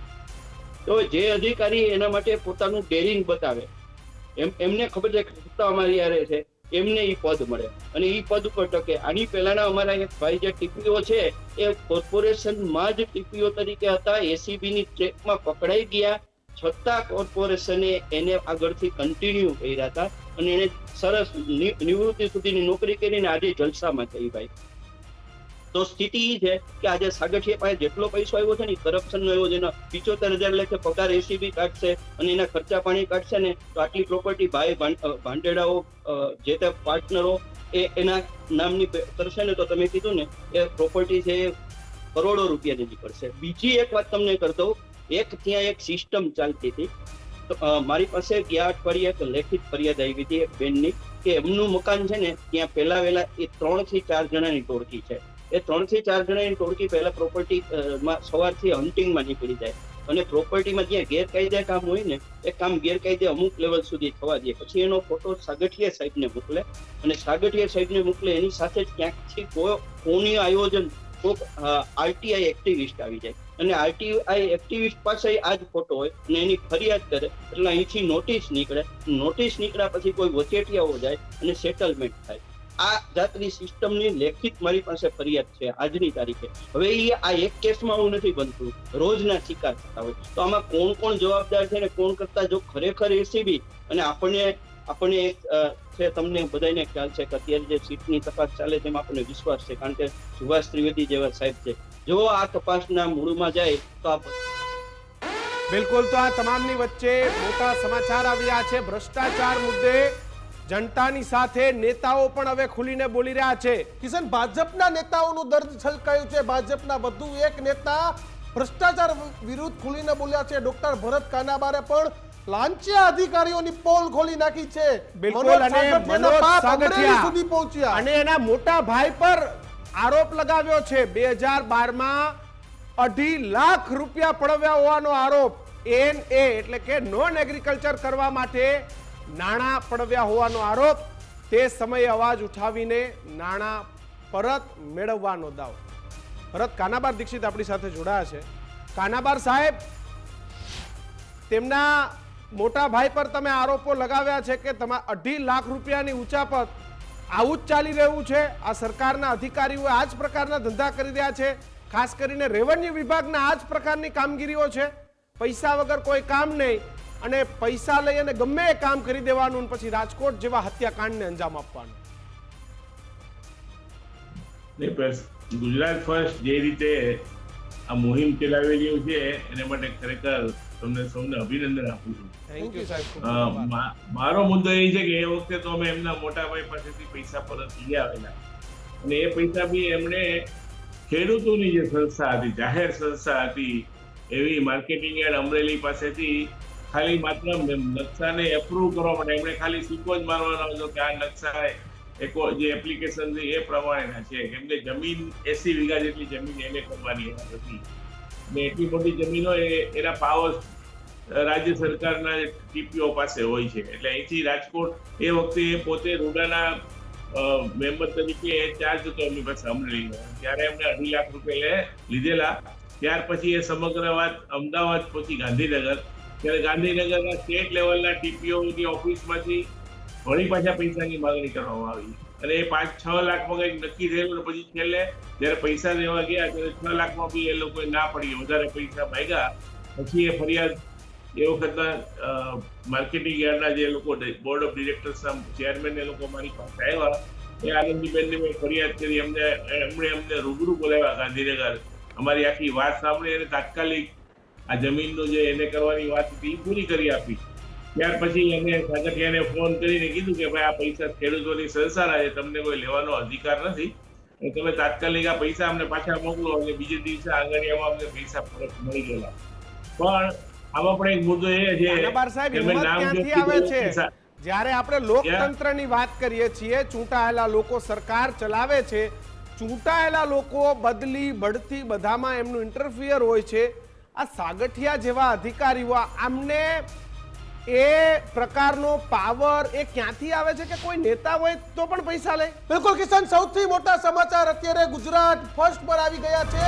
તો જે અધિકારી એના માટે પોતાનું ડેરિંગ બતાવે, એમને ખબર છે કે સત્તા અમારી હારે છે, એમને ઈ પદ મળે અને ઈ પદ ઉપર ટકે. આની પહેલાના અમારા એક ભાઈ જે ટીપીઓ છે એ કોર્પોરેશનમાં જ ટીપીઓ તરીકે હતા, એસીબી ની ચેકમાં પકડાઈ ગયા છતાં કોર્પોરેશને એને આગળથી કન્ટિન્યુ કર્યા હતા અને એને સરસ નિવૃત્તિ સુધીની નોકરી કરીને આજે જલસામાં થઈ ભાઈ. તો સ્થિતિ એ છે કે આજે સાગઠિયા પાસે જેટલો પૈસો આવ્યો છે ને કરપ્શન નો, એવો જેનો 75,000 લેખે પગાર એસીબી કાઢશે અને એના ખર્ચા પાણી કાઢશે ને તો આટલી પ્રોપર્ટી ભાઈ ભાંડેડાઓ જે તે પાર્ટનરો એના નામની કરશે ને તો તમે કીધું ને એ પ્રોપર્ટી છે એ કરોડો રૂપિયાની નીકળશે. બીજી એક વાત તમને કરી દઉં, ત્યાં એક સિસ્ટમ ચાલતી હતી. મારી પાસે ગયા અઠવાડિયે એક લેખિત ફરિયાદ આવી હતી એક બેનની કે એમનું મકાન છે ને ત્યાં પહેલા વહેલા એ 3 થી 4 જણાની ટોળકી છે. એ 3 થી 4 જણાની ટોળકી પહેલા પ્રોપર્ટી સવારથી હન્ટિંગમાં નીકળી જાય અને પ્રોપર્ટીમાં જ્યાં ગેરકાયદે કામ હોય ને એ કામ ગેરકાયદે અમુક લેવલ સુધી થવા દે. પછી એનો ફોટો સાગઠિયા સાહેબને મોકલે અને સાગઠિયા સાહેબને મોકલે એની સાથે જ ક્યાંકથી કોની આયોજન આરટીઆઈ એક્ટિવિસ્ટ આવી જાય અને આરટીઆઈ એક્ટિવિસ્ટ પાસે આ જ ફોટો હોય અને એની ફરિયાદ કરે એટલે અહીંથી નોટિસ નીકળે. નોટિસ નીકળ્યા પછી કોઈ વચેટિયાઓ જાય અને સેટલમેન્ટ થાય. આ જાતની સિસ્ટમની લેખિત મારી પાસે ફરિયાદ છે આજની તારીખે. હવે આ એક કેસમાં આવું નથી બનતું, રોજના શિકાર થતા હોય. તો આમાં કોણ કોણ જવાબદાર છે ને કોણ કરતા, જો ખરેખર એસીબી અને આપણે એક છે, તમને બધાને ખ્યાલ છે કે અત્યારે જે સીટની તપાસ ચાલે તેમાં આપણને વિશ્વાસ છે, કારણ કે સુભાષ ત્રિવેદી જેવા સાહેબ છે. જો આ તપાસના મૂળમાં જાય તો આ બિલકુલ. તો આ તમામની વચ્ચે મોટા સમાચાર આવ્યા છે. ભ્રષ્ટાચાર મુદ્દે જનતાની સાથે નેતાઓ પણ હવે ખુલીને બોલી રહ્યા છે. કિશન, ભાજપના નેતાઓનું દર્દ છલકાયું છે. ભાજપના વધુ એક નેતા ભ્રષ્ટાચાર વિરુદ્ધ ખુલીને બોલ્યા છે. ડોક્ટર ભરત કાનાબારે પણ લાંચિયા અધિકારીઓની પોલ ખોલી નાખી છે. બિલકુલ. અને મનોજ સાગઠિયા સુધી પહોંચ્યા અને એના મોટા ભાઈ પર આરોપ લગાવ્યો છે 2012માં 2.5 લાખ રૂપિયા પડાવ્યા હોવાનો આરોપ. NA એટલે કે નોન એગ્રીકલ્ચર કરવા માટે નાણાં પડાવ્યા હોવાનો આરોપ. તે સમયે અવાજ ઉઠાવીને નાણાં પરત મેળવવાનો દાવો. ભરત કાનાબાર દીક્ષિત આપણી સાથે જોડાયા છે. કાનાબાર સાહેબ, તેમના મોટા ભાઈ પર તમે આરોપો લગાવ્યા છે કે તમારા 2.5 લાખ રૂપિયાની ઉચાપત. આવું જ ચાલી રહ્યું છે? આ સરકારના અધિકારીઓ આ જ પ્રકારના ધંધા કરી રહ્યા છે? ખાસ કરીને રેવન્યુ વિભાગના આ જ પ્રકારની કામગીરીઓ છે? પૈસા વગર કોઈ કામ નહીં અને પૈસા લઈ અને ગમે એ કામ કરી દેવાનું, પછી રાજકોટ જેવા હત્યાકાંડને અંજામ આપવાનું. ગુજરાત ફર્સ્ટ જે રીતે આ મુહિમ ચલાવી રહ્યું છે એના માટે ખરેખર તમને સૌને અભિનંદન આપું છું. થેન્ક યુ સાહેબ. મારો મુદ્દો એ છે કે એ વખતે તો અમે એમના મોટા ભાઈ પાસેથી પૈસા પરત લઈ આવેલા અને એ પૈસા બી એમણે ખેડૂતોની જે સંસ્થા હતી, જાહેર સંસ્થા હતી, એવી માર્કેટિંગ યાર્ડ અમરેલી પાસેથી ખાલી માત્ર નકશાને એપ્રુવ કરવા માટે એમણે ખાલી સિક્કો જ મારવાનો હતો કે આ નકશા જે એપ્લિકેશન છે એ પ્રમાણેના છે. એમને જમીન 80 વીઘા જેટલી જમીન એને કરવાની હતી ને એટલી મોટી જમીનો એના પાવર રાજ્ય સરકારના ટીપીઓ પાસે હોય છે. એટલે અહીંથી રાજકોટ એ વખતે પોતે રૂડાના મેમ્બર તરીકે ચાર્જ હતો એમની પાસે અમરેલીનો. ત્યારે એમને 2.5 લાખ રૂપિયા લીધેલા. ત્યાર પછી એ સમગ્ર વાત અમદાવાદ પછી ગાંધીનગર, ત્યારે ગાંધીનગરના સ્ટેટ લેવલના ટીપીઓની ઓફિસમાંથી વળી પાછા પૈસાની માંગણી કરવામાં આવી અને એ 5-6 લાખમાં કંઈક નક્કી થયેલું. પછી છેલ્લે જયારે પૈસા દેવા ગયા ત્યારે 6 લાખમાં બી એ લોકોએ ના પડી, વધારે પૈસા માંગ્યા. પછી એ ફરિયાદ એ વખતના માર્કેટિંગ યાર્ડના જે લોકો બોર્ડ ઓફ ડિરેક્ટર્સના ચેરમેન એ લોકો મારી પાસે આવ્યા. એ આનંદીબેનને મેં ફરિયાદ કરી. એમણે અમને રૂબરૂ બોલાવ્યા ગાંધીનગર. અમારી આખી વાત સાંભળી અને તાત્કાલિક આ જમીનનું જે એને કરવાની વાત હતી એ પૂરી કરી આપી. ત્યાર પછી એને સાગઠિયાને ફોન કરીને કીધું કે ભાઈ આ પૈસા ખેડૂતોની સંસ્થાના છે, તમને કોઈ લેવાનો અધિકાર નથી, તમે તાત્કાલિક આ પૈસા અમને પાછા મોકલો. અને બીજે દિવસે આંગણિયામાં અમને પૈસા પરત મળી ગયેલા. પણ આમાં પણ એક મુદ્દો એ છે કે નામ ક્યાંથી આવે છે? જ્યારે આપણે લોકતંત્રની વાત કરીએ છીએ, ચૂંટાયેલા લોકો સરકાર ચલાવે છે, ચૂંટાયેલા લોકો બદલી બઢતી બધામાં એમનું ઇન્ટરફિયર હોય છે. આ સાગઠિયા જેવા અધિકારીઓ આમને એ પ્રકારનો પાવર એ ક્યાંથી આવે છે કે કોઈ નેતા હોય તો પણ પૈસા લે? બિલકુલ કિશન, સૌથી મોટા સમાચાર અત્યારે ગુજરાત ફર્સ્ટ પર આવી ગયા છે.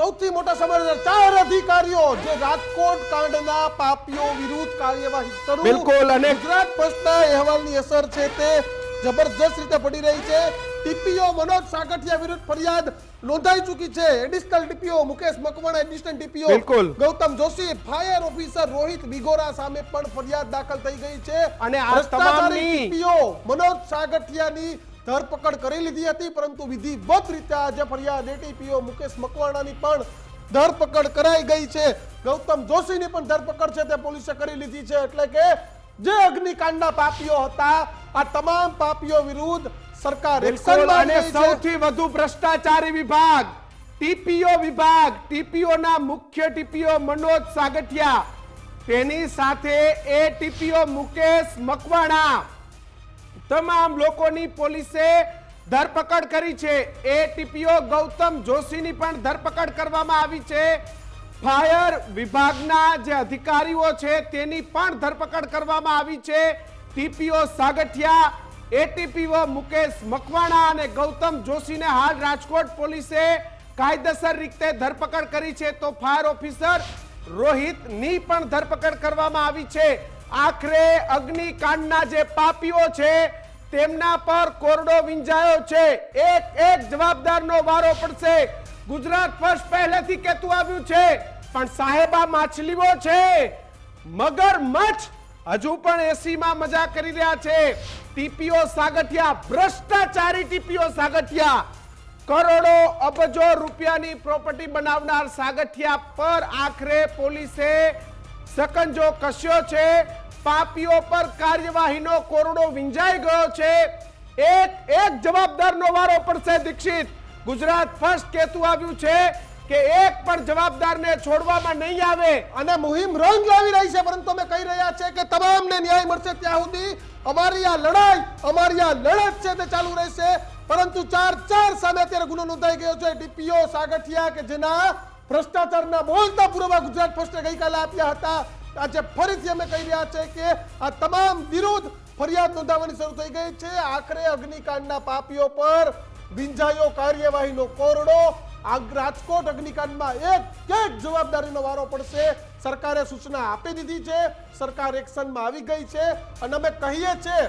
સૌથી મોટા સમાચાર, 4 અધિકારીઓ જે રાજકોટ કાંડના પાપીઓ વિરુદ્ધ કાર્યવાહી શરૂ. બિલકુલ, અને ગુજરાત ફર્સ્ટના અહેવાલની અસર છે તે જબરજસ્ત રીતે પડી રહી છે. ટીપીઓ મનોજ સાગઠિયા વિરુદ્ધ ફરિયાદ નોંધાઈ ચૂકી છે. Additional TPO Mukesh Makwana, additional TPO બિલકુલ. ગૌતમ જોશી, ફાયર ઓફિસર રોહિત બિગોરા સામે પણ ફરિયાદ દાખલ થઈ ગઈ છે. અને આ ભ્રષ્ટાચારી તમામની ટીપીઓ મનોજ સાગઠિયાની ધરપકડ કરી લીધી હતી, પરંતુ વિધિવત રીતે આજે ફરિયાદ એટીપીઓ મુકેશ મકવાણાની પણ ધરપકડ કરાઈ ગઈ છે. ગૌતમ જોશીની પણ ધરપકડ છે તે પોલીસે કરી લીધી છે. એટલે કે જે અગ્નિકાંડના પાપીઓ હતા, આ તમામ પાપીઓ વિરુદ્ધ સરકાર બિલકુલ. અને સૌથી વધુ ભ્રષ્ટાચારી વિભાગ ટીપીઓ વિભાગ, ટીપીઓના મુખ્ય ટીપીઓ મનોજ સાગઠિયા, તેની સાથે એ ટીપીઓ મુકેશ મકવાણા, તમામ લોકોની પોલીસે ધરપકડ કરી છે. એ ટીપીઓ ગૌતમ જોશીની પણ ધરપકડ કરવામાં આવી છે. ફાયર વિભાગના જે અધિકારીઓ છે તેની પણ ધરપકડ કરવામાં આવી છે. ટીપીઓ સાગઠિયા, એટીપીઓ મુકેશ મકવાણા અને ગૌતમ જોશીને હાલ રાજકોટ પોલીસે કાયદેસર રીતે ધરપકડ કરી છે. તો ફાયર ઓફિસર રોહિતની પણ ધરપકડ કરવામાં આવી છે. આખરે અગ્નિકાંડના જે પાપીઓ છે તેમના પર કોરડો વિંજાયો છે. એક જવાબદારનો વારો પડશે. ગુજરાત ફર્સ્ટ પહેલેથી કહેતું આવ્યું છે, પણ સાહેબ આ માછલીઓ છે, મગરમચ્છ હજુ પણ એસીમાં મજા કરી રહ્યા છે. ટીપીઓ સાગઠિયા, ભ્રષ્ટાચારી ટીપીઓ સાગઠિયા, કરોડો અબજો રૂપિયાની પ્રોપર્ટી બનાવનાર સાગઠિયા પર આખરે પોલીસે સકંજો કસ્યો છે. પાપીઓ પર કાર્યવાહીનો કોરડો વિંજાઈ ગયો છે. એક જવાબદારનો વારો પડશે. દીક્ષિત, ગુજરાત ફર્સ્ટ કહેતું આવ્યું છે કે એક પણ જવાબદારને છોડવામાં નહીં આવે અને મુહિમ રંગ લાવી રહી છે, પરંતુ અમે કહી રહ્યા છે કે તમામને ન્યાય મળશે ત્યાં સુધી અમારી આ લડાઈ, અમારી આ લડત છે તે ચાલુ રહેશે. પરંતુ 4 સામે અત્યારે ગુનો નોંધાઈ ગયો છે. ટીપીઓ સાગઠિયા કે જેના ભ્રષ્ટાચારના બોલતા પુરાવા ગુજરાત ફર્સ્ટે ગઈકાલે આપ્યા હતા, આજે ફરીથી અમે કહી રહ્યા છે કે આ તમામ વિરુદ્ધ ફરિયાદ નોંધાવવાની શરૂ થઈ ગઈ છે. આખરે અગ્નિકાંડના પાપીઓ પર વિંજાયો કાર્યવાહીનો કોરડો. રાજકોટ અગ્નિકાંડમાં એક જવાબદારીનો વારો પડશે. સરકારે સૂચના આપી દીધી છે, સરકાર એક્શનમાં આવી ગઈ છે અને અમે કહીએ છીએ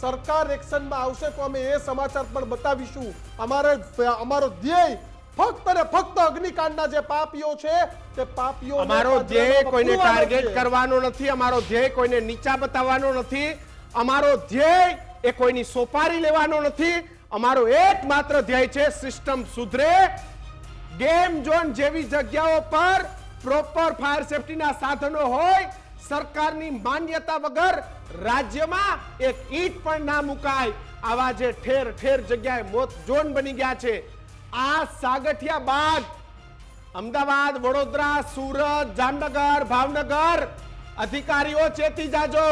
સરકાર એક્શનમાં આવશે તો અમે એ સમાચાર પણ બતાવીશું. અમારો ધ્યેય ફક્ત અને ફક્ત અગ્નિકાંડના જે પાપીઓ છે તે પાપીઓ, અમારો ધ્યેય કોઈને ટાર્ગેટ કરવાનો નથી, અમારો ધ્યેય કોઈને નીચા બતાવવાનો નથી, અમારો ધ્યેય એ કોઈની સોપારી લેવાનો નથી. અમારો એકમાત્ર ધ્યેય છે સિસ્ટમ સુધરે, ગેમ ઝોન જેવી જગ્યાઓ પર પ્રોપર ફાયર સેફટીના સાધનો હોય, સરકારની માન્યતા વગર રાજ્યમાં એક ઈંટ પણ ના મુકાય. આવા જે ઠેર ઠેર જગ્યાએ મોત ઝોન બની ગયા છે, આ સાગઠિયા બાદ અમદાવાદ, વડોદરા, સુરત, જામનગર, ભાવનગર અધિકારીઓ ચેતી જાજો.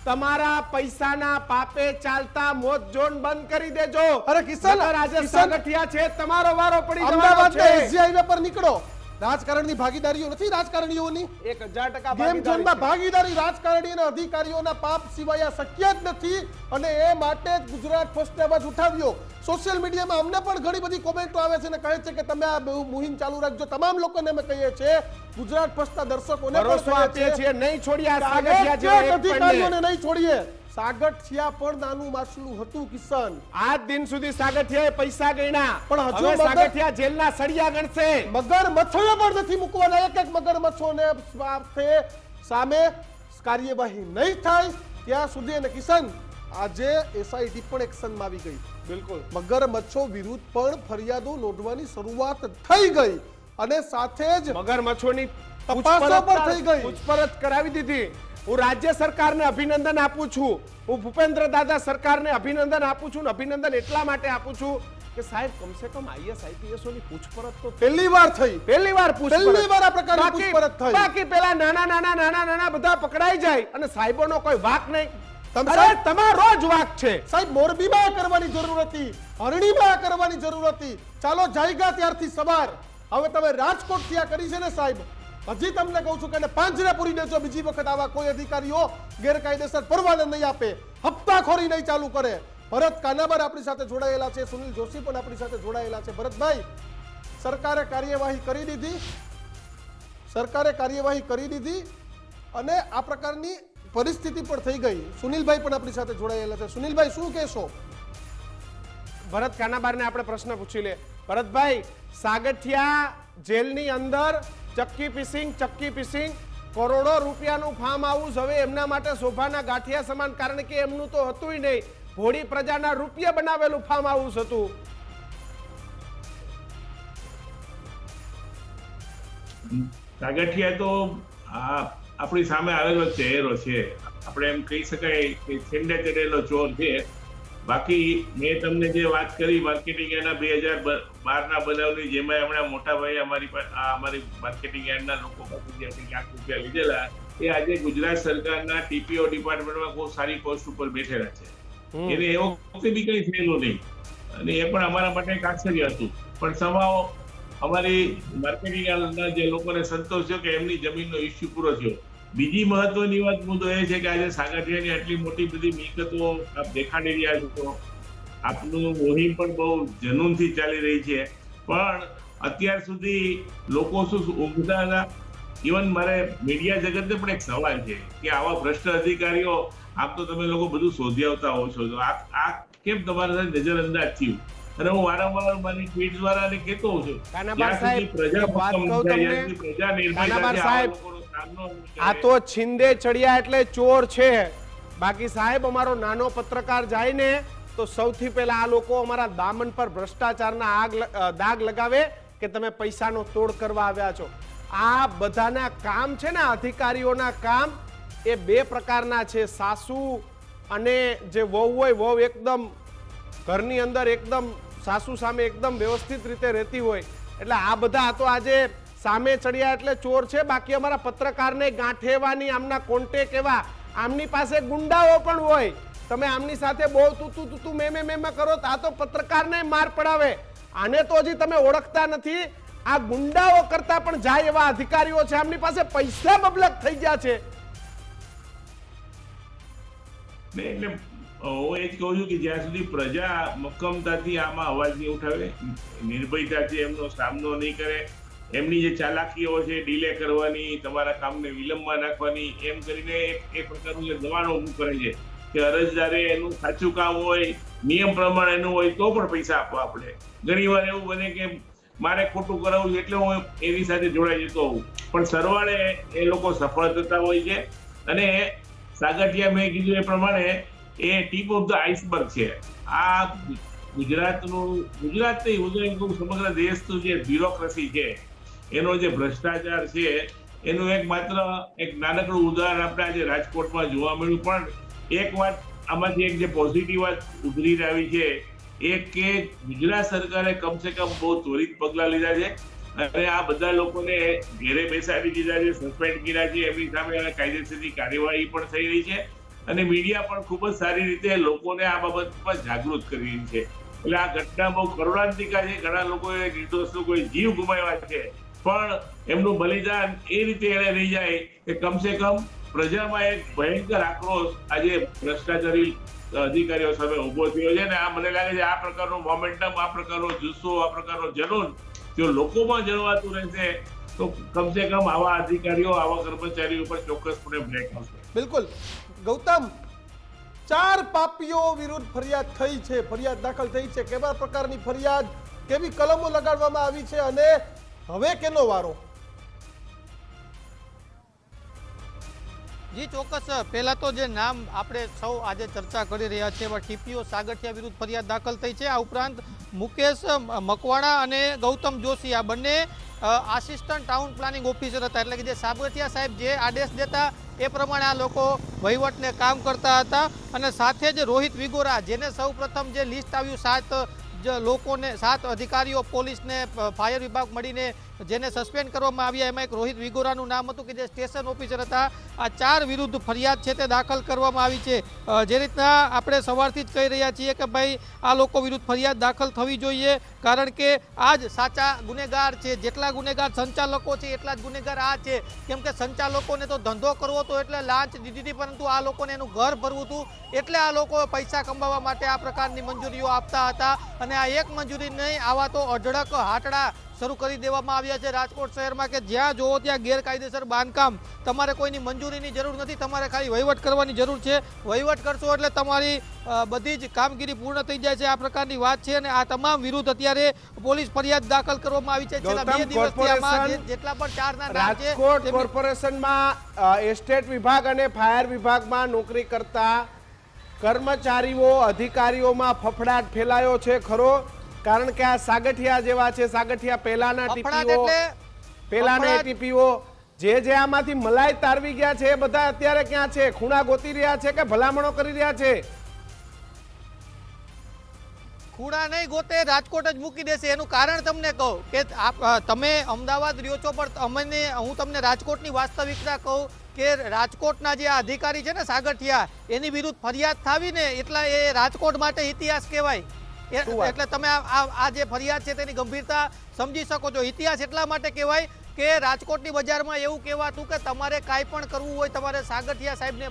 તમારા પૈસાના પાપે ચાલતા મોત ઝોન બંધ કરી દેજો. અરે કિશન, આજે સાગઠિયા છે, તમારો વારો પડી જવાનો અમદાવાદના છે. એસજી હાઈવે પર નીકળો. રાજકારણની ભાગીદારીઓ નથી, રાજકારણીઓની 1000% ગેમ ઝોનમાં ભાગીદારી રાજકારણી અને અધિકારીઓના પાપ સિવાય શક્ય જ નથી. અને એ માટે જ ગુજરાત ફર્સ્ટે અવાજ ઉઠાવ્યો. સોશિયલ મીડિયામાં અમને પણ ઘણી બધી કોમેન્ટો આવે છે અને કહે છે કે તમે આ મુહિમ ચાલુ રાખજો. તમામ લોકોને અમે કહીએ છીએ, ગુજરાત ફર્સ્ટના દર્શકોને ભરોસો પણ આપીએ કહીએ છીએ, નહીં છોડીએ આ છીએ, સાગઠિયા જેવા એક અધિકારીઓને પણને. નહીં છોડીએ. સાગઠિયા પણ નાનું માછલું હતું કિશન. આજ દિન સુધી સાગઠિયાએ પૈસા ગણ્યા, પણ હજુ હવે મગર- સાગઠિયા જેલના સળિયા ગણશે. મગરમચ્છોને પણ નથી મૂકવાના. એક મગરમચ્છોને સામે કાર્યવાહી નહીં થાય ત્યાં સુધી. અને કિશન, આજે એસઆઈટી પણ એક્શનમાં આવી ગઈ. બિલકુલ, મગરમચ્છો વિરુદ્ધ પણ ફરિયાદો નોંધવાની શરૂઆત થઈ ગઈ અને સાથે જ મગરમચ્છોની તપાસો પણ થઈ ગઈ. પૂછપરછ કરાવી દીધી. હું રાજ્ય સરકારને અભિનંદન આપું છું. હું ભૂપેન્દ્ર દાદા સરકારને અભિનંદન આપું છું. અભિનંદન એટલા માટે આપું છું કે સાહેબ કમસે કમ આઈએસ આઈપીએસઓની પૂછપરછ તો પહેલી વાર થઈ. પહેલી વાર આ પ્રકારની પૂછપરછ થઈ. બાકી પેલા નાના બધા પકડાઈ જાય અને સાહેબોનો કોઈ વાક નહીં. અરે તમારો જ વાંક છે. સાહેબ મોરબીમાં આ કરવાની જરૂર હતી, હરણીમાં આ કરવાની જરૂર હતી. ચાલો જાયગા ત્યારથી સવાર. હવે તમે રાજકોટથી આ કરી છે ને સાહેબ, હજી તમને કહું છું કે એને પાંજરે પૂરી દેજો. બીજી વખત આવા કોઈ અધિકારીઓ ગેરકાયદેસર પરવાને નહીં આપે, હપ્તાખોરી નહીં ચાલુ કરે. ભરત કાનાબાર આપણી સાથે જોડાયેલા છે, સુનિલ જોશી પણ આપણી સાથે જોડાયેલા છે. ભરતભાઈ, સરકારે કાર્યવાહી કરી દીધી, સરકારે કાર્યવાહી કરી દીધી અને આ પ્રકારની પરિસ્થિતિ પણ થઈ ગઈ. સુનિલભાઈ પણ આપણી સાથે જોડાયેલા છે. સુનિલભાઈ, શું કહેશો? ભરત કાનાબારને આપણે પ્રશ્ન પૂછી લે. ભરતભાઈ, સાગઠિયા જેલની અંદર ચક્કી પીસિંગ કરોડો રૂપિયાનું ફાર્મ હાઉસ હવે એમના માટે શોભાના ગાંઠિયા સમાન, કારણ કે એમનું તો હતું નહીં, ભોળી પ્રજાના રૂપિયા બનાવેલું ફાર્મ હાઉસ હતું. સાગઠિયા તો આપણી સામે આવેલો ચહેરો છે, આપણે એમ કહી શકાય કે છેંડે ચડેલો ચોર છે. બાકી મેં તમને જે વાત કરી માર્કેટિંગ યાર્ડના 2012ના બનાવની, જેમાં એમણે મોટા ભાઈ અમારી માર્કેટિંગ યાર્ડના લોકો પાસેથી 8 લાખ રૂપિયા લીધેલા, એ આજે ગુજરાત સરકારના ટીપીઓ ડિપાર્ટમેન્ટમાં બહુ સારી પોસ્ટ ઉપર બેઠેલા છે. એને એવો વખતે બી કઈ થયેલું નહીં અને એ પણ અમારા માટે એક આશ્ચર્ય હતું. પણ સમાવ અમારી માર્કેટિંગ યાર્ડના જે લોકોને સંતોષ થયો કે એમની જમીનનો ઇસ્યુ પૂરો થયો. બીજી મહત્વની વાત મુદ્દો એ છે કે આજે સાગઠિયાની આટલી મોટી બધી મિલકતો આપ દેખાડી રહ્યા છો. આપનું મુહિમ પણ બહુ જનૂનથી ચાલી રહી છે, પણ અત્યાર સુધી લોકો શું ઊંઘતા હતા? ઇવન મારે મીડિયા જગતને પણ એક સવાલ છે કે આવા ભ્રષ્ટ અધિકારીઓ, આમ તો તમે લોકો બધું શોધી આવતા હો છો, તો આ કેમ તમારા સાથે નજરઅંદાજ થયું? અને હું વારંવાર મારી ટ્વીટ દ્વારા કહેતો હોઉં છું, કાનાબાર સાહેબ, પ્રજા નિર્ભય સાહેબ, આ તો છિંદે ચડ્યા એટલે ચોર છે. બાકી સાહેબ, અમારો નાનો પત્રકાર જાય ને તો સૌથી પહેલા આ લોકો અમારા દામન પર ભ્રષ્ટાચારના દાગ લગાવે કે તમે પૈસાનો તોડ કરવા આવ્યા છો. આ બધાના કામ છે ને, અધિકારીઓના કામ એ બે પ્રકારના છે. સાસુ અને જે વહુ હોય, વહુ એકદમ ઘરની અંદર એકદમ સાસુ સામે એકદમ વ્યવસ્થિત રીતે રહેતી હોય, એટલે આ બધા તો આજે સામે ચડ્યા એટલે ચોર છે. બાકી અમારા પત્રકારને ગાંઠેવાની, આમના કોન્ટેક એવા, આમની પાસે ગુંડાઓ પણ હોય. તમે આમની સાથે બહુ તું મેં કરો તો આ તો પત્રકારને માર પડાવે. આને તો હજી તમે ઓળખતા નથી. આ ગુંડાઓ કરતા પણ જાય એવા અધિકારીઓ છે, આમની પાસે પૈસા મબલક થઈ ગયા છે. એટલે હું એ જ કહું છું કે જ્યાં સુધી પ્રજા મક્કમતાથી આમાં અવાજ નહીં ઉઠાવે, નિર્ભયતાથી એમનો સામનો નહીં કરે, એમની જે ચાલાકીઓ છે ડીલે કરવાની, તમારા કામને વિલંબમાં નાખવાની, એમ કરીને એક પ્રકારનું જે દબાણ ઊભું કરે છે કે અરજદારે એનું સાચું કામ હોય, નિયમ પ્રમાણે એનું હોય તો પણ પૈસા આપવા. આપણે ઘણી વાર એવું બને કે મારે ખોટું કરાવવું છે એટલે હું એની સાથે જોડાઈ જતો હોઉં, પણ સરવાળે એ લોકો સફળ થતા હોય છે. અને સાગઠિયા મેં કીધું એ પ્રમાણે એ ટીપ ઓફ ધ આઈસબર્ગ છે. આ ગુજરાતનું, ગુજરાત નહીં, હું એમ કહું સમગ્ર દેશનું જે બ્યુરોક્રેસી છે, એનો જે ભ્રષ્ટાચાર છે, એનું એક નાનકડું ઉદાહરણ આપણે આજે રાજકોટમાં જોવા મળ્યું. પણ એક વાત આમાંથી એક જે પોઝિટિવ વાત ઉભરી આવી છે એ કે ગુજરાત સરકારે કમસે કમ બહુ ત્વરિત પગલાં લીધા છે અને આ બધા લોકોને ઘેરે બેસાડી દીધા છે, સસ્પેન્ડ કર્યા છે. એમની સામે કાયદેસરની કાર્યવાહી પણ થઈ રહી છે અને મીડિયા પણ ખૂબ જ સારી રીતે લોકોને આ બાબત પર જાગૃત કરી રહી છે. એટલે આ ઘટના બહુ કરુણાંતિકા છે. ઘણા લોકોએ, નિર્દોષ લોકોએ જીવ ગુમાવ્યા છે, પણ એમનું બલિદાન એ રીતે એને રહી જાય કે કમસે કમ પ્રજામાં એક ભયંકર આક્રોશ આજે ભ્રષ્ટાચારી અધિકારીઓ સામે ઉભો થયો છે. ને આ મને લાગે છે આ પ્રકારનો મોમેન્ટમ, આ પ્રકારનો જુસ્સો, આ પ્રકારનો જનૂન જો લોકોમાં જળવાતું રહેશે તો કમસે કમ આવા અધિકારીઓ, આવા કર્મચારીઓ પર ચોક્કસપણે બ્રેક આવશે. બિલકુલ. ગૌતમ, 4 પાપીઓ વિરુદ્ધ ફરિયાદ થઈ છે, ફરિયાદ દાખલ થઈ છે. કેવા પ્રકારની ફરિયાદ, કેવી કલમો લગાડવામાં આવી છે અને હવે કેનો વારો? જી ચોક્કસ. પહેલા તો જે નામ આપણે સૌ આજે ચર્ચા કરી રહ્યા છીએ એવા ટીપીઓ સાગઠિયા વિરુદ્ધ ફરિયાદ દાખલ થઈ છે. આ ઉપરાંત મુકેશ મકવાણા અને ગૌતમ જોશી, આ બંને આસિસ્ટન્ટ ટાઉન પ્લાનિંગ ઓફિસર હતા. એટલે કે જે સાગઠિયા સાહેબ જે આદેશ દેતા એ પ્રમાણે આ લોકો વહીવટને કામ કરતા હતા. અને સાથે જ રોહિત વિગોરા, જેને સૌ પ્રથમ જે લિસ્ટ આવ્યું 7 લોકોને, 7 અધિકારીઓ, પોલીસને, ફાયર વિભાગ મળીને જેને સસ્પેન્ડ કરવામાં આવ્યા. એમાં એક રોહિત વિગોરાનું નામ હતું કે જે સ્ટેશન ઓફિસર હતા. આ 4 વિરુદ્ધ ફરિયાદ છે તે દાખલ કરવામાં આવી છે. જે રીતના આપણે સવારથી જ કહી રહ્યા છીએ કે ભાઈ આ લોકો વિરુદ્ધ ફરિયાદ દાખલ થવી જોઈએ, કારણ કે આ જ સાચા ગુનેગાર છે. જેટલા ગુનેગાર સંચાલકો છે એટલા જ ગુનેગાર આ છે. કેમ કે સંચાલકોને તો ધંધો કરવો હતો એટલે લાંચ દીધી હતી, પરંતુ આ લોકોને એનું ઘર ભરવું હતું એટલે આ લોકો પૈસા કમાવા માટે આ પ્રકારની મંજૂરીઓ આપતા હતા. અને આ એક મંજૂરી નહીં, આવા તો અઢળક હાટડા શરૂ કરી દેવામાં આવ્યા છે રાજકોટ શહેરમાં કે જ્યાં જોવો ત્યાં ગેરકાયદેસર બાંધકામ. તમારે કોઈની મંજૂરીની જરૂર નથી, તમારે ખાલી વહીવટ કરવાની જરૂર છે. વહીવટ કરશો એટલે તમારી બધી જ કામગીરી પૂર્ણ થઈ જાય છે. આ પ્રકારની વાત છે અને આ તમામ વિરુદ્ધ અત્યારે પોલીસ ફરિયાદ દાખલ કરવામાં આવી છે. છેલ્લા 2 દિવસથી આમાં જેટલા પણ 4 ના નામ છે રાજકોટ કોર્પોરેશનમાં એસ્ટેટ વિભાગ અને ફાયર વિભાગમાં નોકરી કરતા કર્મચારીઓ અધિકારીઓમાં ફફડાટ ફેલાયો છે ખરો? કારણ કે આ સાગઠિયા જેવા છે, સાગઠિયા પહેલાના ટીપીઓ જે આમાંથી મલાઈ તારવી ગયા છે એ બધા અત્યારે ક્યાં છે? ખૂણા ગોતી રહ્યા છે કે ભલામણો કરી રહ્યા છે? ખૂણા નહીં ગોતે, રાજકોટ જ મૂકી દેશે. એનું કારણ તમને કહું કે તમે અમદાવાદ રહ્યો છો, પણ હું તમને રાજકોટની વાસ્તવિકતા કહું કે રાજકોટના જે અધિકારી છે ને સાગઠિયા, એની વિરુદ્ધ ફરિયાદ થાવી ને એટલા એ રાજકોટ માટે ઇતિહાસ કહેવાય. એટલે તમે આ જે ફરિયાદ છે તેની ગંભીરતા સમજી શકો છો. ઇતિહાસ એટલા માટે કહેવાય કે રાજકોટની બજારમાં એવું કહેવાતું કે તમારે કાંઈ પણ કરવું હોય તમારે સાગઠિયા સાહેબને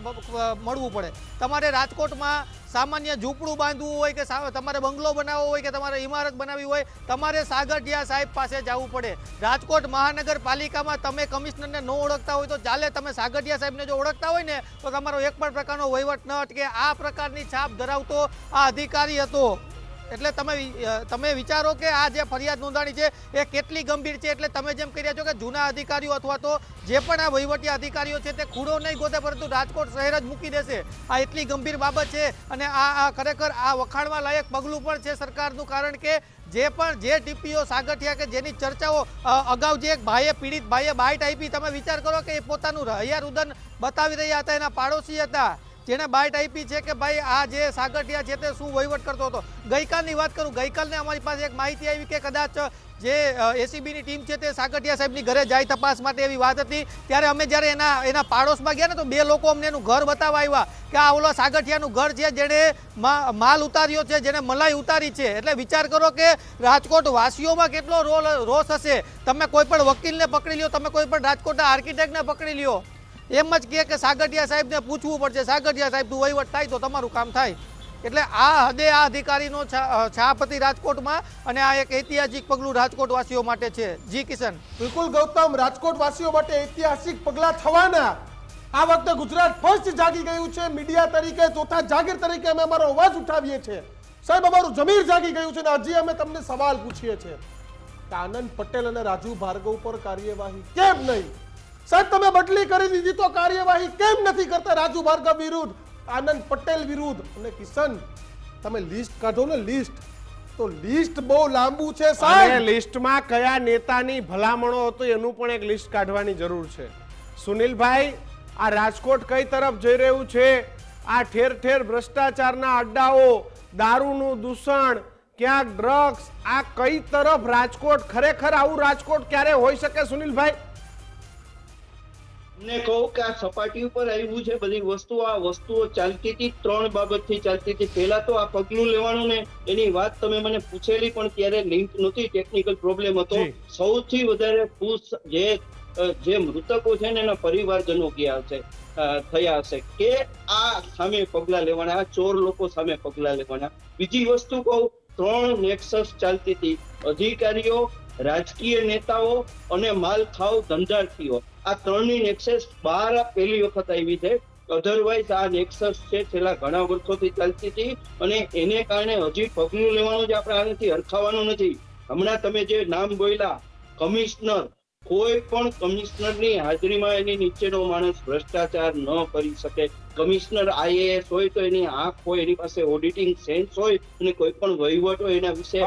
મળવું પડે. તમારે રાજકોટમાં સામાન્ય ઝૂંપડું બાંધવું હોય કે તમારે બંગલો બનાવવો હોય કે તમારે ઇમારત બનાવવી હોય, તમારે સાગઠિયા સાહેબ પાસે જવું પડે. રાજકોટ મહાનગરપાલિકામાં તમે કમિશનરને ન ઓળખતા હોય તો ચાલે, તમે સાગઠિયા સાહેબને જો ઓળખતા હોય ને તો તમારો એક પણ પ્રકારનો વહીવટ ન અટકે. આ પ્રકારની છાપ ધરાવતો આ અધિકારી હતો. એટલે તમે વિચારો કે આ જે ફરિયાદ નોંધાણી છે એ કેટલી ગંભીર છે. એટલે તમે જેમ કહી રહ્યા છો કે જૂના અધિકારીઓ અથવા તો જે પણ આ વહીવટી અધિકારીઓ છે તે ખૂણો નહીં ગોતે, પરંતુ રાજકોટ શહેર જ મૂકી દેશે. આ એટલી ગંભીર બાબત છે અને આ ખરેખર આ વખાણવા લાયક પગલું પણ છે સરકારનું. કારણ કે જે ટીપીઓ સાગઠિયા કે જેની ચર્ચાઓ અગાઉ જે એક પીડિત ભાઈએ બાઇટ આપી, તમે વિચાર કરો કે એ પોતાનું હૈયા રુદન બતાવી રહ્યા હતા, એના પાડોશી હતા જેને બાઇટ આપી છે કે ભાઈ આ જે સાગઠિયા છે તે શું વહીવટ કરતો હતો. ગઈકાલની વાત કરું, ગઈકાલને અમારી પાસે એક માહિતી આવી કે કદાચ જે એસીબીની ટીમ છે તે સાગઠિયા સાહેબની ઘરે જાય તપાસ માટે એવી વાત હતી. ત્યારે અમે જ્યારે એના પાડોશમાં ગયા ને તો 2 લોકો અમને એનું ઘર બતાવવા આવ્યા કે આ ઓલો સાગઠિયાનું ઘર છે જેણે માલ ઉતાર્યો છે, જેણે મલાઈ ઉતારી છે. એટલે વિચાર કરો કે રાજકોટ વાસીઓમાં કેટલો રોષ હશે. તમે કોઈ પણ વકીલને પકડી લ્યો, તમે કોઈ પણ રાજકોટના આર્કિટેક્ટને પકડી લ્યો, એમ જ કે સાગઠિયા સાહેબને પૂછવું પડશે, સાગઠિયા સાહેબનું વહીવટ થાય તો તમારું કામ થાય. એટલે આ હદે આ અધિકારીનો છાપ હતી રાજકોટમાં અને આ એક ઐતિહાસિક પગલું રાજકોટ વાસીઓ માટે છે. જી કિશન. બિલકુલ ગૌતમ, રાજકોટ વાસીઓ માટે ઐતિહાસિક પગલા થવાના. આ વખતે ગુજરાત ફર્સ્ટ જાગી ગયું છે. મીડિયા તરીકે, ચોથા જાગીર તરીકે અમે અમારો અવાજ ઉઠાવીએ છીએ. સાહેબ, અમારું જમીર જાગી ગયું છે અને હજી અમે તમને સવાલ પૂછીએ છીએ કે આનંદ પટેલ અને રાજુ ભાર્ગવ પર કાર્યવાહી કેમ નહીં? સાહેબ, તમે બદલી કરી દીધી તો કાર્યવાહી કેમ નથી કરતા રાજુ ભાર્ગવ વિરુદ્ધ, આનંદ પટેલ વિરુદ્ધ? અને કિશન, તમે લિસ્ટ કાઢો ને, લિસ્ટ તો લિસ્ટ બહુ લાંબુ છે સાહેબ. લિસ્ટમાં કયા નેતાની ભલામણો હતો એનું પણ એક લિસ્ટ કાઢવાની જરૂર છે. સુનિલભાઈ, આ રાજકોટ કઈ તરફ જઈ રહ્યું છે? આ ઠેર ઠેર ભ્રષ્ટાચારના અડ્ડાઓ, દારૂનું દૂષણ, ક્યાંક ડ્રગ્સ, આ કઈ તરફ રાજકોટ? ખરેખર આવું રાજકોટ ક્યારે હોઈ શકે સુનિલભાઈ? ને કહું કે આ સપાટી ઉપર આવ્યું છે બધી વસ્તુઓ ચાલતી હતી 3 બાબતથી ચાલતી હતી. પહેલા તો આ પગલું લેવાનું ને એની વાત તમે મને પૂછેલી પણ ત્યારે લિંક નહોતી, ટેકનિકલ પ્રોબ્લેમ હતો. સૌથી વધારે ખુશ જે મૃતકો છે ને એના પરિવારજનો થયા હશે કે આ સામે પગલા લેવાના, આ ચોર લોકો સામે પગલા લેવાના. બીજી વસ્તુ કહું, 3 નેક્સસ ચાલતી હતી, અધિકારીઓ, રાજકીય નેતાઓ અને માલખાવ ધંધાર્થીઓ. આ 3ની નેક્સસ બહાર પહેલી વખત આવી છે. અધરવાઇઝ આ નેક્સસ છે છેલ્લા ઘણા વર્ષોથી ચાલતી હતી અને એને કારણે હજી પગલું લેવાનું છે. આપણે આનાથી હરખાવાનું નથી. હમણાં તમે જે નામ બોલ્યા, કમિશનર, કોઈ પણ કમિશનરની હાજરીમાં એની નીચેનો માણસ ભ્રષ્ટાચાર ન કરી શકે. કમિશનર આઈએએસ હોય તો એની આંખ હોય, એની પાસે ઓડિટિંગ સેન્સ હોય અને કોઈ પણ વહીવટ હોય એના વિશે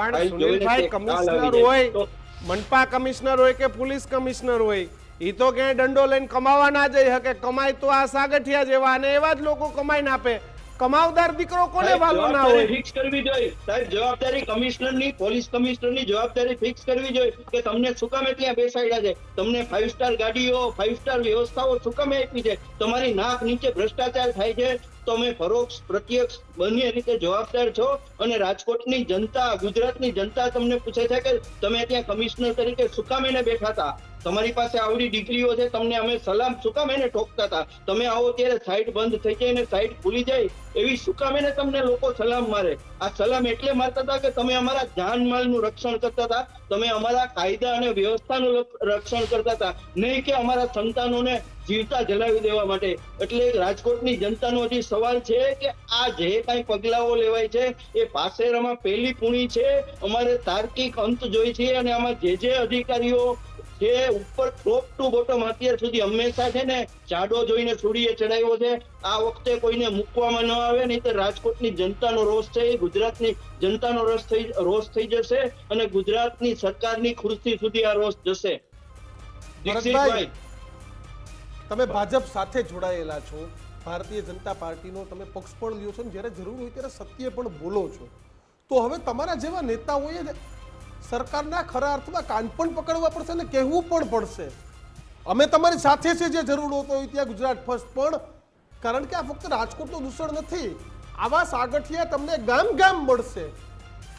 કમિશનર હોય, મનપા કમિશનર હોય કે પોલીસ કમિશનર હોય, એ તો ક્યાંય દંડો લઈને કમાવા ના જઈ શકે. કમાય તો આ સાગઠિયા જેવા અને એવા જ લોકો કમાઈને આપે. કમાવદાર દીકરો કોને સાહેબ, વાલો ના જવાબદારી હોય? ફિક્સ કરવી જોઈએ સાહેબ. જવાબદારી કમિશનરની, પોલીસ કમિશનરની જવાબદારી ફિક્સ કરવી જોઈએ કે તમને શું કામે ત્યાં બેસાડ્યા છે, તમને 5 સ્ટાર ગાડીઓ, 5 સ્ટાર વ્યવસ્થાઓ શું કામે આપી છે, તમારી નાક નીચે ભ્રષ્ટાચાર થાય છે, તમે પરોક્ષ પ્રત્યક્ષ બંને રીતે જવાબદાર છો. અને રાજકોટની જનતા, ગુજરાતની જનતા તમને પૂછે છે કે તમે ત્યાં કમિશનર તરીકે શું કામ એને બેઠા હતા, તમારી પાસે આવડી ડિગ્રીઓ છે, તમને અમે સલામ શું કામ એને ઠોકતા હતા, તમે આવો ત્યારે સાઈડ બંધ થઈ જાય ને સાઈડ ખુલી જાય એવી શું કામ એને તમને લોકો સલામ મારે? આ સલામ એટલે મારતા હતા કે તમે અમારા જાનમાલનું રક્ષણ કરતા હતા, તમે અમારા કાયદા અને વ્યવસ્થાનું રક્ષણ કરતા હતા, નહીં કે અમારા સંતાનોને જીવતા જલાવી દેવા માટે. એટલે રાજકોટની જનતાનો હજી સવાલ છે કે આ જે કાંઈ પગલાઓ લેવાય છે એ પાસેરામાં પહેલી પૂણી છે. અમારે તાર્કિક અંત જોઈ છે અને આમાં જે અધિકારીઓ જે ઉપર ટોપ ટુ બોટમ અત્યાર સુધી હંમેશા છે ને ચાડો જોઈને સુડીએ ચડાવ્યો છે, આ વખતે કોઈને મૂકવામાં ન આવે, નહીં તો રાજકોટની જનતાનો રોષ છે, ગુજરાતની જનતાનો રોષ થઈ જશે અને ગુજરાતની સરકારની ખુરશી સુધી આ રોષ જશે. દીક્ષિતભાઈ, તમે ભાજપ સાથે જોડાયેલા છો, ભારતીય જનતા પાર્ટીનો તમે પક્ષ પણ લ્યો છો ને જ્યારે જરૂર હોય ત્યારે સત્ય પણ બોલો છો, તો હવે તમારા જેવા નેતાઓએ સરકારના ખરા અર્થમાં કાન પણ પકડવા પડશે ને કહેવું પણ પડશે અમે તમારી સાથે છે, જે જરૂર હોતો હોય ત્યાં ગુજરાત ફર્સ્ટ. પણ કારણ કે આ ફક્ત રાજકોટનું દૂષણ નથી, આવા સાગઠિયા તમને ગામ ગામ મળશે.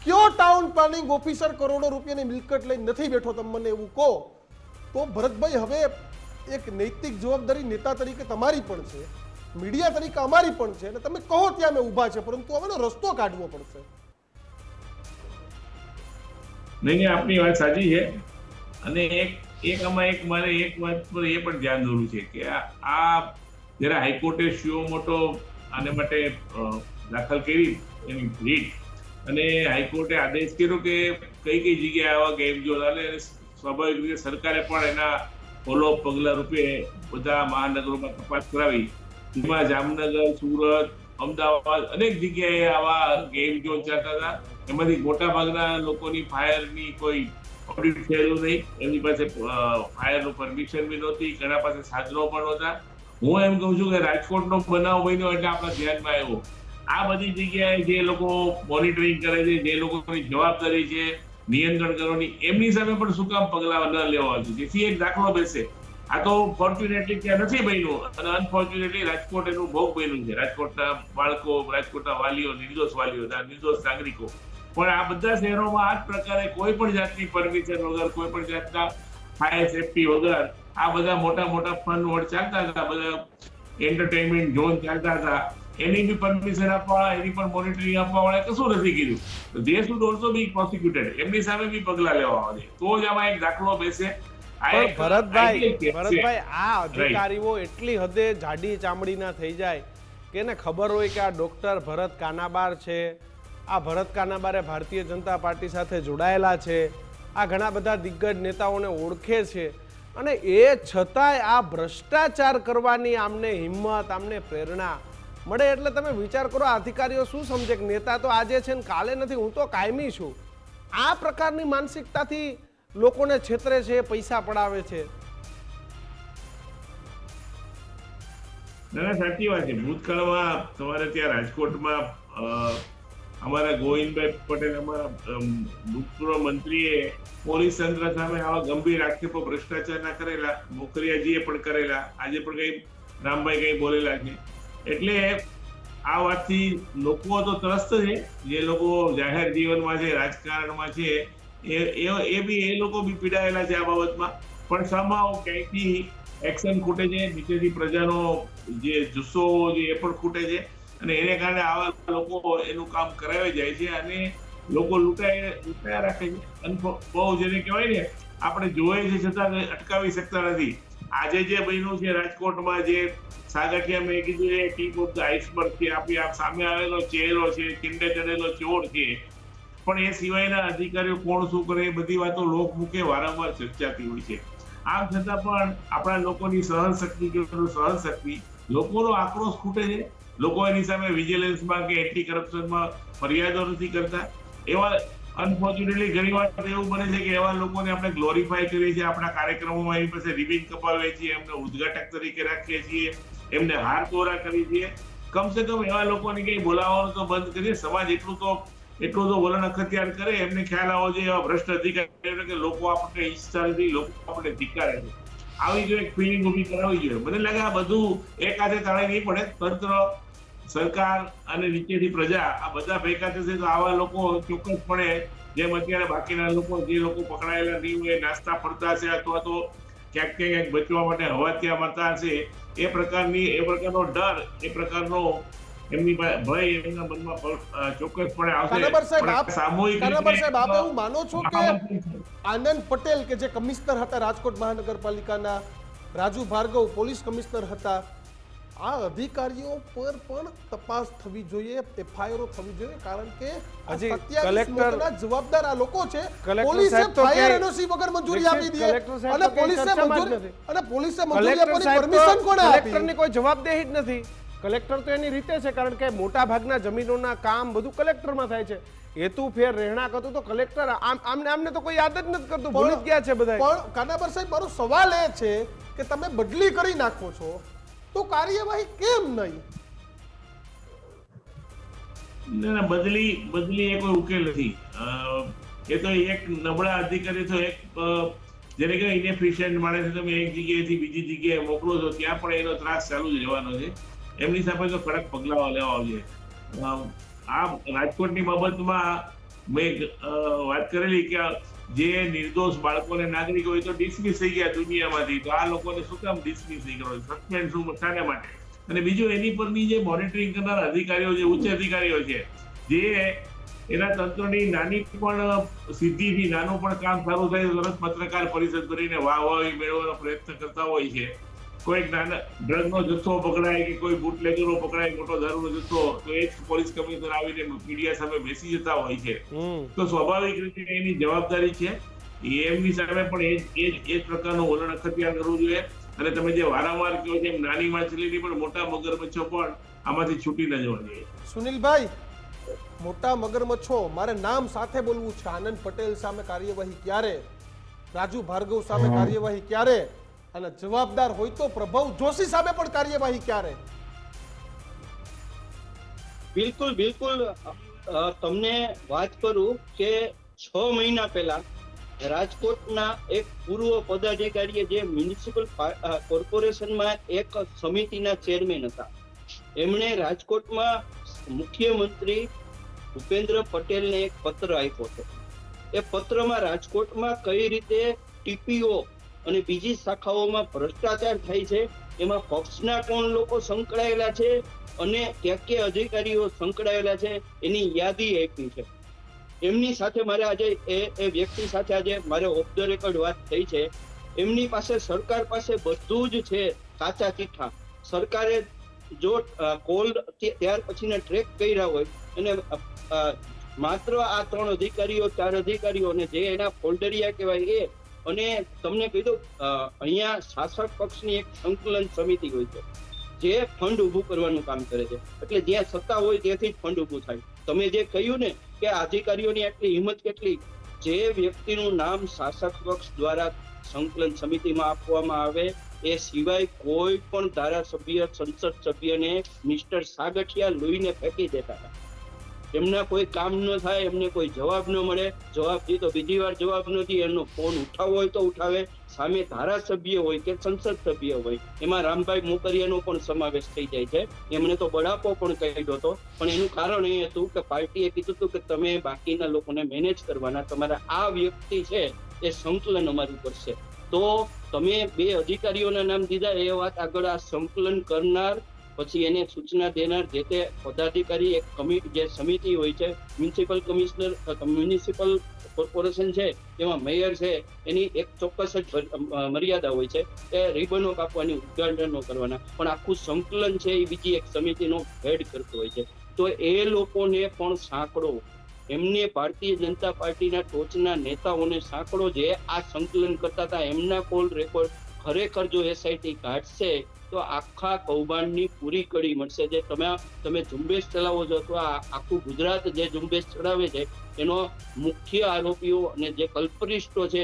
કયો ટાઉન પ્લાનિંગ ઓફિસર કરોડો રૂપિયાની મિલકત લઈને નથી બેઠો, તમે મને એવું કહો તો ભરતભાઈ હવે એક નૈતિક જવાબદારી નેતા તરીકે તમારી પણ છે, મીડિયા તરીકે અમારી પણ છે, અને તમે કહો ત્યાં અમે ઊભા છે, પરંતુ હવે રસ્તો કાઢવો પડશે. નહીં, આપની વાત સાચી છે. અને એક મારે એક વાત પર એ પણ ધ્યાન દોરવું છે કે આ જ્યારે હાઈકોર્ટે શિયો મોટો આને માટે દાખલ કરી એની રીટ, અને હાઈકોર્ટે આદેશ કર્યો કે કઈ કઈ જગ્યાએ આવા ગેમ ઝોન, અને સ્વાભાવિક રીતે સરકારે પણ એના ફોલોઅપ પગલા રૂપે બધા મહાનગરોમાં તપાસ કરાવી, જેમાં જામનગર, સુરત, અમદાવાદ અનેક જગ્યાએ આવા ગેમ ઝોન ચાલતા હતા. એમાંથી મોટા ભાગના લોકોની ફાયરની કોઈ ઓડિટ થયેલું નહીં, એમની પાસે ફાયરનું પરમિશન બી નહોતી, ઘણા પાસે સાધનો પણ નહોતા. હું એમ કહું છું કે રાજકોટનો બનાવ બન્યો એટલે આપણા ધ્યાનમાં આવ્યો. આ બધી જગ્યાએ જે લોકો મોનિટરિંગ કરે છે, જે લોકોની જવાબદારી છે નિયંત્રણ કરવાની, એમની સામે પણ શું કામ પગલાં ન લેવા છે, જેથી એક દાખલો બેસે. આ તો ફોર્ચ્યુનેટલી ત્યાં નથી બન્યું, અને અનફોર્ચ્યુનેટલી રાજકોટ એનું ભોગ બન્યું છે. રાજકોટના બાળકો, રાજકોટના વાલીઓ, નિર્દોષ વાલીઓ, નિર્દોષ નાગરિકો. પણ આ બધા શહેરોમાં આ જ પ્રકારે કોઈ પણ જાતની પરમિશન વગર, કોઈ પણ જાતના ફાયર સેફટી વગર આ બધા મોટા મોટા ફન વર્ડ ચાલતા હતા, બધા એન્ટરટેનમેન્ટ ઝોન ચાલતા હતા. એની બી પરમિશન આપવા, એની પણ મોનિટરિંગ આપવા વાળા કશું નથી કીધું. તો ધે શુડ ઓલ્સો બી પ્રોસિક્યુટેડ, એમની સામે બી પગલા લેવા આવે, તો જ આમાં એક દાખલો બેસે. પણ ભરતભાઈ આ અધિકારીઓ એટલી હદે જાડી ચામડીના થઈ જાય કે એને ખબર હોય કે આ ડોક્ટર ભરત કાનાબાર છે, આ ભરત કાનાબારે ભારતીય જનતા પાર્ટી સાથે જોડાયેલા છે, આ ઘણા બધા દિગ્ગજ નેતાઓને ઓળખે છે, અને એ છતાંય આ ભ્રષ્ટાચાર કરવાની આમને હિંમત, આમને પ્રેરણા મળે. એટલે તમે વિચાર કરો, આ અધિકારીઓ શું સમજે કે નેતા તો આજે છે ને કાલે નથી, હું તો કાયમી છું. આ પ્રકારની માનસિકતાથી લોકોને છેતરે છે, પૈસા પડાવે છે. ના, સાચી વાત છે. ભૂતકાળમાં તમારે ત્યાં રાજકોટમાં અમારા ગોવિંદભાઈ પટેલ, અમારા ભૂતપૂર્વ મંત્રીએ પોલીસ તંત્ર સામે આવા ગંભીર આક્ષેપો ભ્રષ્ટાચારના કરેલા, મોખરિયાજીએ પણ કરેલા, આજે પણ કઈ રામભાઈ કઈ બોલેલા છે. એટલે આ વાતથી લોકો તો ત્રસ્ત છે, જે લોકો જાહેર જીવનમાં છે, રાજકારણમાં છે, એ લોકો બી પીડાયેલા છે આ બાબતમાં. પણ સામાવ ક્યાંયથી એક્શન ખૂટે છે, નીચેથી પ્રજાનો જે જુસ્સો છે એ પણ ખૂટે છે, અને એને કારણે આવા લોકો એનું કામ કરાવી જાય છે, અને લોકો લૂંટાયા રાખે છે. અને બહુ જેને કહેવાય ને, આપણે જોઈએ છે છતાં અટકાવી શકતા નથી. આજે જે બન્યું છે રાજકોટમાં, જે સાગઠિયા મેં કીધું એ ટીપ ઓફ ધ આઈસબર્ગ છે, આપણી આ સામે આવેલો ચહેરો છે, ચીંડે ચડેલો ચોર છે. પણ એ સિવાયના અધિકારીઓ કોણ શું કરે એ બધી વાતો લોકમુખે વારંવાર ચર્ચાતી હોય છે. આમ છતાં પણ આપણા લોકોની સહનશક્તિ, લોકોનો આક્રોશ ખૂટે છે. લોકો એની સામે વિજિલન્સમાં કે એન્ટી કરપ્શનમાં ફરિયાદો નથી કરતા. એવા અનફોર્ચ્યુનેટલી ઘણી વાર એવું બને છે કે એવા લોકોને આપણે ગ્લોરીફાય કરીએ છીએ, આપણા કાર્યક્રમોમાં એની પાસે રિબિન કપાવીએ છીએ, એમને ઉદ્ઘાટક તરીકે રાખીએ છીએ, એમને હાર તોરા કરીએ છીએ. કમસે કમ એવા લોકોને કઈ બોલાવવાનું તો બંધ કરીએ. સમાજ એટલું તો વલણ અખત્યાર કરે, એમને ખ્યાલ આવવો જોઈએ એવા ભ્રષ્ટ અધિકારીઓ કે લોકો આપણે ઈચ્છતા નથી, લોકો આપણે ધિક્કારે છે. આવી જો એક ફિલિંગ ઊભી કરાવવી જોઈએ. મને લાગે આ બધું એક હાથે તાળી નહીં પડે. તંત્ર, સરકાર અને નીચેથી પ્રજા આ બધા ભેગા થશે તો આવા લોકો ચોક્કસપણે, જેમ અત્યારે બાકીના લોકો જે લોકો પકડાયેલા નહીં હોય નાસ્તા ફરતા છે અથવા તો ક્યાંક ક્યાંક બચવા માટે હવા ત્યાં મારતા હશે, એ પ્રકારનો ડર, એ પ્રકારનો એમની ભય એમના મનમાં ચોક્કસપણે આવશે. કાનાબર સાહેબ, પણ સામૂહિક કાનાબર સાહેબ, આપ રીતે એવું માનો છો કે આનંદ પટેલ કે જે કમિશનર હતા રાજકોટ મહાનગરપાલિકાના, રાજુ ભાર્ગવ પોલીસ કમિશનર હતા, આ અધિકારીઓ પર પણ તપાસ થવી જોઈએ, એફઆઈઆર થવી જોઈએ, કારણ કે હજી 27 મોતના જવાબદાર આ લોકો છે. કલેક્ટર પોલીસે સાહેબ તો ફાયર ક્યાંય- એનઓસી વગર મંજૂરી આપી દી કલેક્ટર સાહેબ અને તો ક્યાંય પોલીસે ચર્ચામાં જ મંજૂરી નથી. અને પોલીસે મંજૂરી કલેક્ટર આપવાની સાહેબ પરમિશન કોણે આપી? કલેક્ટરની કોઈ જવાબદેહી જ નથી. કલેક્ટર તો એની રીતે છે, કારણ કે મોટા ભાગના જમીનોના કામ બધું કલેક્ટરમાં થાય છે. હેતુ ફેર રહેણાંક હતું તો કલેક્ટર આમને તો કોઈ યાદ જ નથી કરતું, ભૂલી જ ગયા છે બધા. પણ કાનાબર સાહેબ, મારો સવાલ એ છે કે તમે બદલી કરી નાખો છો તો કાર્યવાહી કેમ નહીં? ના, બદલી એ કોઈ ઉકેલ નથી. એ તો એક નબળા અધિકારી, તો એક જેને કહેવાય ઇનએફિશિયન્ટ માણસ તમે એક જગ્યાએથી બીજી જગ્યાએ મોકલો છો, ત્યાં પણ એનો ત્રાસ ચાલુ જ રહેવાનો છે. એમની સામે તો કડક પગલાઓ લેવા જોઈએ. આ રાજકોટની બાબતમાં મેં વાત કરેલી કે જે નિર્દોષ બાળકોને નાગરિક હોય તો ડિસમિસ થઈ ગયા દુનિયામાંથી, તો આ લોકોને શું કામ ડિસમિસ નહીં કરો? સસ્પેન્ડ શું શાના માટે? અને બીજું, એની પરની જે મોનિટરિંગ કરનાર અધિકારીઓ, જે ઉચ્ચ અધિકારીઓ છે, જે એના તંત્રની નાની પણ સિદ્ધિથી નાનું પણ કામ સારું થાય તો તરત પત્રકાર પરિષદ કરીને વાહવાહી મેળવવાનો પ્રયત્ન કરતા હોય છે. કોઈક નાના ડ્રગનો જથ્થો પકડાય કે કોઈ બુટલેગરો પકડાય, મોટો દારૂનો જથ્થો, તો એ જ પોલીસ કમિશનર આવીને મીડિયા સામે બેસી જતા હોય છે. તો સ્વાભાવિક રીતે એની જવાબદારી છે, એમની સામે પણ એ જ પ્રકારનું વલણ અખત્યાર કરવું જોઈએ. અને તમે જે વારંવાર કહો છો એમ નાની માછલીની પણ મોટા મગરમચ્છો પણ આમાંથી છૂટી ન જવા જોઈએ. સુનિલભાઈ, મોટા મગરમચ્છો, મારે નામ સાથે બોલવું છે. આનંદ પટેલ સામે કાર્યવાહી ક્યારે? રાજુ ભાર્ગવ સામે કાર્યવાહી ક્યારે? અને જવાબદાર હોય તો પ્રભવ જોશી સામે પણ કાર્યવાહી ક્યારે? બિલકુલ તમને વાત કરું કે 6 મહિના પહેલા રાજકોટના એક પૂર્વ પદાધિકારીએ, જે મ્યુનિસિપલ કોર્પોરેશનમાં એક સમિતિના ચેરમેન હતા, એમણે રાજકોટમાં મુખ્યમંત્રી ભૂપેન્દ્ર પટેલને એક પત્ર આપ્યો હતો. એ પત્રમાં રાજકોટમાં કઈ રીતે ટીપીઓ અને બીજી શાખાઓમાં ભ્રષ્ટાચાર થાય છે, એમાં પક્ષના કોણ લોકો સંકળાયેલા છે અને ક્યાં અધિકારીઓ સંકળાયેલા છે, એની યાદી આપી છે. એમની સાથે મારે આજે એ વ્યક્તિ સાથે આજે મારે ઓફ ધ રેકોર્ડ વાત થઈ છે. એમની પાસે, સરકાર પાસે બધું જ છે, કાચા ચિઠ્ઠા. સરકારે જો કોલ ત્યાર પછીના ટ્રેક કર્યા હોય અને માત્ર આ 3 અધિકારીઓ 4 અધિકારીઓ અને જે એના ફોલ્ડરિયા કહેવાય એ, અને તમને કીધું અહીંયા શાસક પક્ષની એક સંકલન સમિતિ હોય છે જે ફંડ ઉભું કરવાનું કામ કરે છે. એટલે જ્યાં સત્તા હોય ત્યાંથી જ ફંડ ઉભું થાય. તમે જે કહ્યું ને કે અધિકારીઓની આટલી હિંમત કેટલી, જે વ્યક્તિનું નામ શાસક પક્ષ દ્વારા સંકલન સમિતિમાં આપવામાં આવે એ સિવાય કોઈ પણ ધારાસભ્ય, સંસદ સભ્યને મિસ્ટર સાગઠિયા લોહીને ફેંકી દેતા હતા. એમના કોઈ કામ ન થાય, એમને કોઈ જવાબ ન મળે. જવાબ દીધો, બીજી વાર જવાબ નથી, એમનો ફોન ઉઠાવવો હોય તો ઉઠાવે. સામે ધારાસભ્ય હોય કે સંસદ સભ્ય હોય, એમાં રામભાઈ મોકરિયાનો પણ સમાવેશ થઈ જાય છે. એમણે તો બળાપો પણ કહ્યો હતો, પણ એનું કારણ એ હતું કે પાર્ટીએ કીધું હતું કે તમે બાકીના લોકોને મેનેજ કરવાના, તમારા આ વ્યક્તિ છે એ સંકલન અમારું કરશે. તો તમે 2 અધિકારીઓના નામ દીધા, એ વાત આગળ આ સંકલન કરનાર, પછી એને સૂચના દેનાર જે તે પદાધિકારી, એક જે સમિતિ હોય છે, મ્યુનિસિપલ કમિશનર, મ્યુનિસિપલ કોર્પોરેશન છે, એમાં મેયર છે, એની એક ચોક્કસ જ મર્યાદા હોય છે, એ રિબનો કાપવાની, ઉદ્ઘાટનો કરવાના. પણ આખું સંકલન છે એ બીજી એક સમિતિનો હેડ કરતો હોય છે. તો એ લોકોને પણ સાંકળો, એમને ભારતીય જનતા પાર્ટીના ટોચના નેતાઓને સાંકળો, જે આ સંકલન કરતા હતા, એમના કોલ રેકોર્ડ ખરેખર જો એસઆઈટી કાઢશે તો આખા કૌભાંડની પૂરી કડી મળશે. જે તમે ઝુંબેશ ચલાવો છો, અથવા આખું ગુજરાત જે ઝુંબેશ ચલાવે છે, એનો મુખ્ય આરોપીઓ અને જે કલ્પરિસ્ટો છે,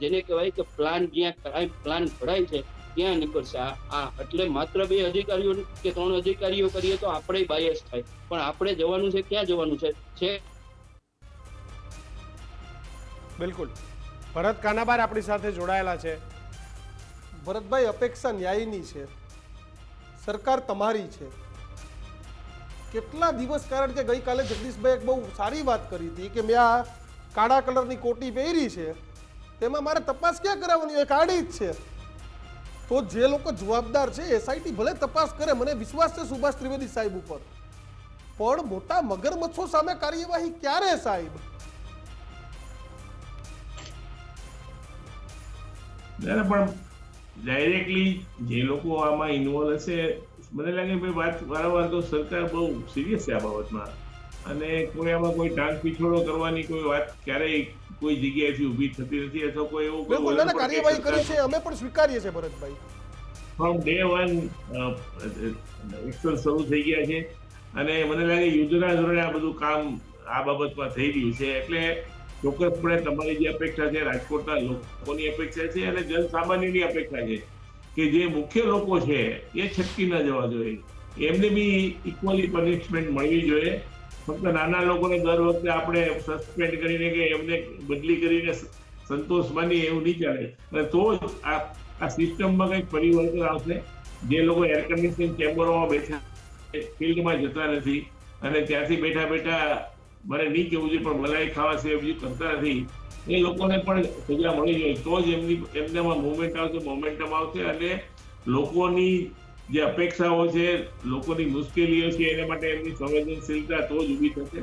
જેને કહેવાય કે પ્લાન, જ્યાં ક્રાઇમ પ્લાન ઘડાય છે, ત્યાં નીકળશે. આ એટલે માત્ર 2 અધિકારીઓ કે 3 અધિકારીઓ કરીએ તો આપણે બાયસ થાય, પણ આપણે જવાનું છે ક્યાં જવાનું છે બિલકુલ. ભરત કાનાબાર આપણી સાથે જોડાયેલા છે. ભરતભાઈ, અપેક્ષા ન્યાયની છે, સરકાર તમારી છે. કેટલા દિવસ, કારણ કે ગઈકાલે જગદીશભાઈ એક બહુ સારી વાત કરી હતી કે મેં આ કાળા કલરની કોટી પહેરી છે, તેમાં મારે તપાસ ક્યાં કરાવવાની હોય? કાળી જ છે. તો જે લોકો જવાબદાર છે એસઆઈટી ભલે તપાસ કરે, મને વિશ્વાસ છે સુભાષ ત્રિવેદી સાહેબ ઉપર, પણ મોટા મગરમચ્છો સામે કાર્યવાહી ક્યારે સાહેબ? પણ ડાયરેક્ટલી જે લોકો આમાં ઇન્વોલ્વ હશે, મને લાગે ભાઈ વાત વારંવાર તો સરકાર બહુ સિરિયસ છે આ બાબતમાં, અને કોઈ આમાં કોઈ ટાંગ પીછોડો કરવાની કોઈ વાત ક્યારેય કોઈ જગ્યાએથી ઊભી થતી નથી, અથવા કોઈ એવું બિલકુલ ના, કાર્યવાહી કરી છે, અમે પણ સ્વીકારીએ છીએ ભરતભાઈ. ફ્રોમ ડે 1 એક્શન શરૂ થઈ ગયા છે, અને મને લાગે યુદ્ધના ધોરણે આ બધું કામ આ બાબતમાં થઈ રહ્યું છે. એટલે ચોક્કસપણે તમારી જે અપેક્ષા છે, રાજકોટના લોકોની અપેક્ષા છે, અને જનસામાન્યની અપેક્ષા છે કે જે મુખ્ય લોકો છે એ છટકી ન જવા જોઈએ, એમને બી ઇક્વલી પનિશમેન્ટ મળવી જોઈએ. ફક્ત નાના લોકોને દર વખતે આપણે સસ્પેન્ડ કરીને કે એમને બદલી કરીને સંતોષ માની એવું નહીં ચાલે, અને તો જ આ સિસ્ટમમાં કંઈક પરિવર્તન આવશે. જે લોકો એર કન્ડિશનિંગ ચેમ્બરોમાં બેઠા ફિલ્ડમાં જતા નથી, અને ત્યાંથી બેઠા બેઠા મારે નહીં કેવું જોઈએ પણ મલાઈ ખાવા સિવાય બીજું કરતા નથી, એ લોકોને પણ સજા મળી જાય, તો જ એમનામાં મોમેન્ટમ આવશે, અને લોકોની જે અપેક્ષાઓ છે, લોકોની મુશ્કેલીઓ છે, એના માટે એમની સંવેદનશીલતા તો જ ઊભી થશે.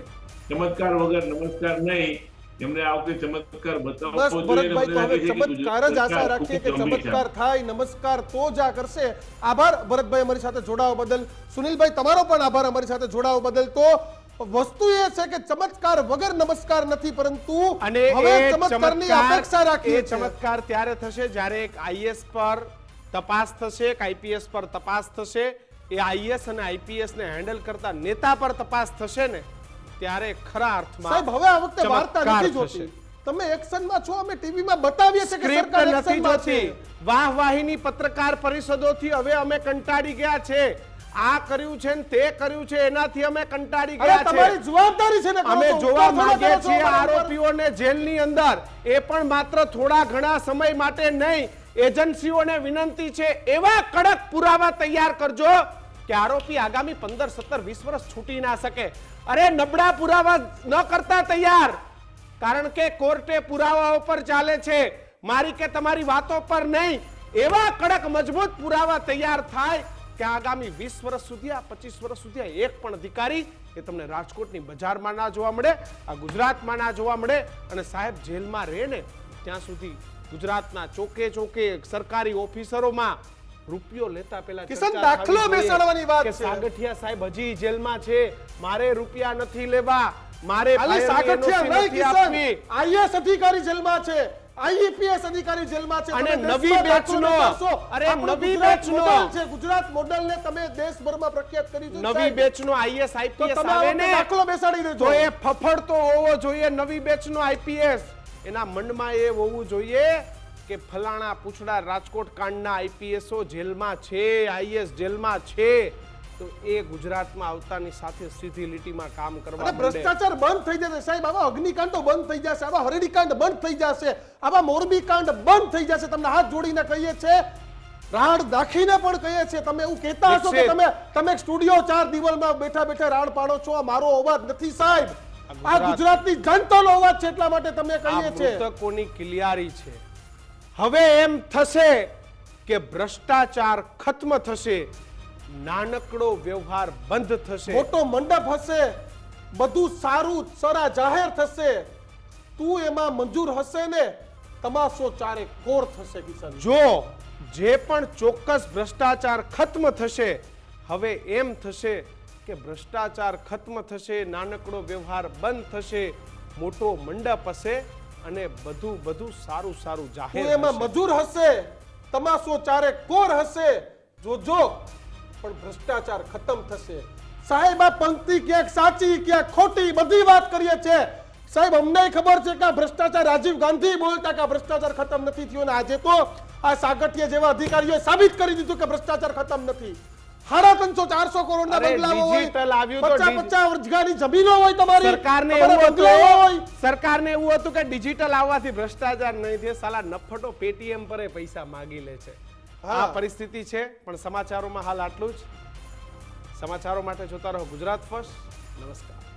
ચમત્કાર વગર નમસ્કાર નહીં, એમને આ વખતે ચમત્કાર બતાવવો બસ જોઈએ. ભરતભાઈ, તો હવે ચમત્કાર જ આશા રાખીએ કે ચમત્કાર થાય, નમસ્કાર તો જ આ કરશે. આભાર ભરતભાઈ અમારી સાથે જોડાવા બદલ. સુનિલભાઈ, તમારો પણ આભાર અમારી સાથે જોડાવા બદલ. તો વસ્તુ એ છે કે ચમત્કાર વગર નમસ્કાર નથી, પરંતુ અને હવે ચમત્કારની અપેક્ષા રાખીએ છીએ. ચમત્કાર ત્યારે થશે જ્યારે એક આઈએસ પર તપાસ થશે, એક આઈપીએસ પર તપાસ થશે, એ આઈએસ અને આઈપીએસ ને હેન્ડલ કરતા નેતા પર તપાસ થશે ને ત્યારે ખરા અર્થમાં સાહેબ હવે આ વખતે વાર્તા નથી જોતી. તમે એક્શનમાં છો, અમે ટીવીમાં બતાવીએ છીએ કે સ્ક્રિપ્ટ સરકાર નથી એક્શનમાં જોતી. છે. વાહવાહીની પત્રકાર પરિષદોથી હવે અમે કંટાળી ગયા છે. આ કર્યું છે ને તે કર્યું છે એનાથી અમે કંટાળી અરે ગયા તમારી છે. જવાબદારી છે ને, કરો અમે તો જોવા ઉપકાર થોડા માંગીએ કરો છો છીએ અમારા ઉપર. આરોપીઓને જેલની અંદર, એ પણ માત્ર થોડા ઘણા સમય માટે નહીં. એજન્સીઓને વિનંતી છે એવા કડક પુરાવા તૈયાર કરજો કે આરોપી આગામી 15, 17, 20 વર્ષ છૂટી ના શકે. અરે નબળા પુરાવા ન કરતા તૈયાર, કારણ કે કોર્ટે પુરાવાઓ પર ચાલે છે, મારી કે તમારી વાતો પર નહીં. એવા કડક મજબૂત પુરાવા તૈયાર થાય કે આગામી 20 વર્ષ સુધી, આ 25 વર્ષ સુધી એક પણ અધિકારી એ તમને રાજકોટની બજારમાં ના જોવા મળે, આ ગુજરાતમાં ના જોવા મળે. અને સાહેબ જેલમાં રહે ને ત્યાં સુધી ગુજરાતના ચોકે ચોકે સરકારી ઓફિસરોમાં રૂપિયો લેતા પહેલા કિશન, દાખલો બેસાડવાની વાત કે છે. સાગઠિયા સાહેબ હજી જેલમાં છે, મારે રૂપિયા નથી લેવા, મારે ખાલી ફાયરની સાગઠિયા NOC નહીં નથી કિશન, આપવી. આઈએએસ અધિકારી જેલમાં છે, આઈપીએસ અધિકારી જેલમાં છે. અને તમે નવી દેશમાં દાખલો બેચનો, બેસાડશો. અરે આપણું નવી ગુજરાત બેચનો. મોડલ છે, ગુજરાત મોડલને તમે દેશભરમાં પ્રખ્યાત કરી દીધું નવી સાહેબ. બેચનો આઈએસ તો આઈપીએસ તમે આ આવે વખતે ને દાખલો બેસાડી દેજો. તો એ ફફડતો હોવો જોઈએ. નવી બેચનો આઈપીએસ એના મનમાં એ હોવું જોઈએ કે ફલાણા પૂછડા રાજકોટ કાંડના આઈપીએસઓ જેલમાં છે, આઈએસ જેલમાં છે, તો એ ગુજરાતમાં આવતાની સાથે સીધી લીટીમાં કામ કરવા અને માંડે. ભ્રષ્ટાચાર બંધ થઈ જશે સાહેબ. આવા અગ્નિકાંડો બંધ થઈ જશે, આવા હરડીકાંડ બંધ થઈ જશે, આવા મોરબી કાંડ બંધ થઈ જશે. તમને હાથ જોડીને કહીએ છે, રાડ દાખીને પણ કહીએ છે. તમે એવું કહેતા હશો કે તમે સ્ટુડિયો 4 દિવાલમાં બેઠા બેઠા રાડ પાડો છો, આ મારો અવાજ નથી સાહેબ, આ ગુજરાતની જનતાનો અવાજ છે, એટલા માટે તમે કહીએ છે. મૃતકોની કિલિયારી છે. હવે એમ થશે કે ભ્રષ્ટાચાર ખત્મ થશે, નાનકડો વ્યવહાર બંધ થશે, મોટો મંડપ હશે, બધું સારું સરા જાહેર થશે, તું એમાં મંજૂર હશે ને, તમાશો ચારે કોર થશે. કિશન, જો જે પણ ચોક્કસ ભ્રષ્ટાચાર ખત્મ થશે, હવે એમ થશે કે ભ્રષ્ટાચાર ખત્મ થશે, નાનકડો વ્યવહાર બંધ થશે, મોટો મંડપ હશે, અને બધું સારું સારું જાહેર તું એમાં થશે. મજૂર હશે, તમાશો ચારે કોર હશે, જોજો, પણ ભ્રષ્ટાચાર ખતમ થશે. સાહેબ આ પંક્તિ ક્યાંક સાચી ક્યાંક ખોટી બધી વાત કરીએ છે. સાહેબ અમને ખબર છે કે આ ભ્રષ્ટાચાર, રાજીવ ગાંધી બોલતા કે આ ભ્રષ્ટાચાર ખતમ નથી થયો, અને આજે તો આ સાગઠિયા જેવા અધિકારીઓએ સાબિત કરી દીધું કે ભ્રષ્ટાચાર ખતમ નથી. 350-400 કરોડના અરે, બંગલાઓ હોય, digital આવ્યું તો 50-50 વીઘાની જમીનો હોય તમારી, સરકારને તમારા એવું બંગલાઓ હોય. હતું સરકારને એવું હતું કે ડિજિટલ આવવાથી ભ્રષ્ટાચાર નહીં થાય, સાલા નફટો પેટીએમ પર પૈસા માંગી લે છે. આ પરિસ્થિતિ છે. પણ સમાચારોમાં હાલ આટલું જ. સમાચારો માટે જોતા રહો ગુજરાત ફર્સ્ટ. નમસ્કાર.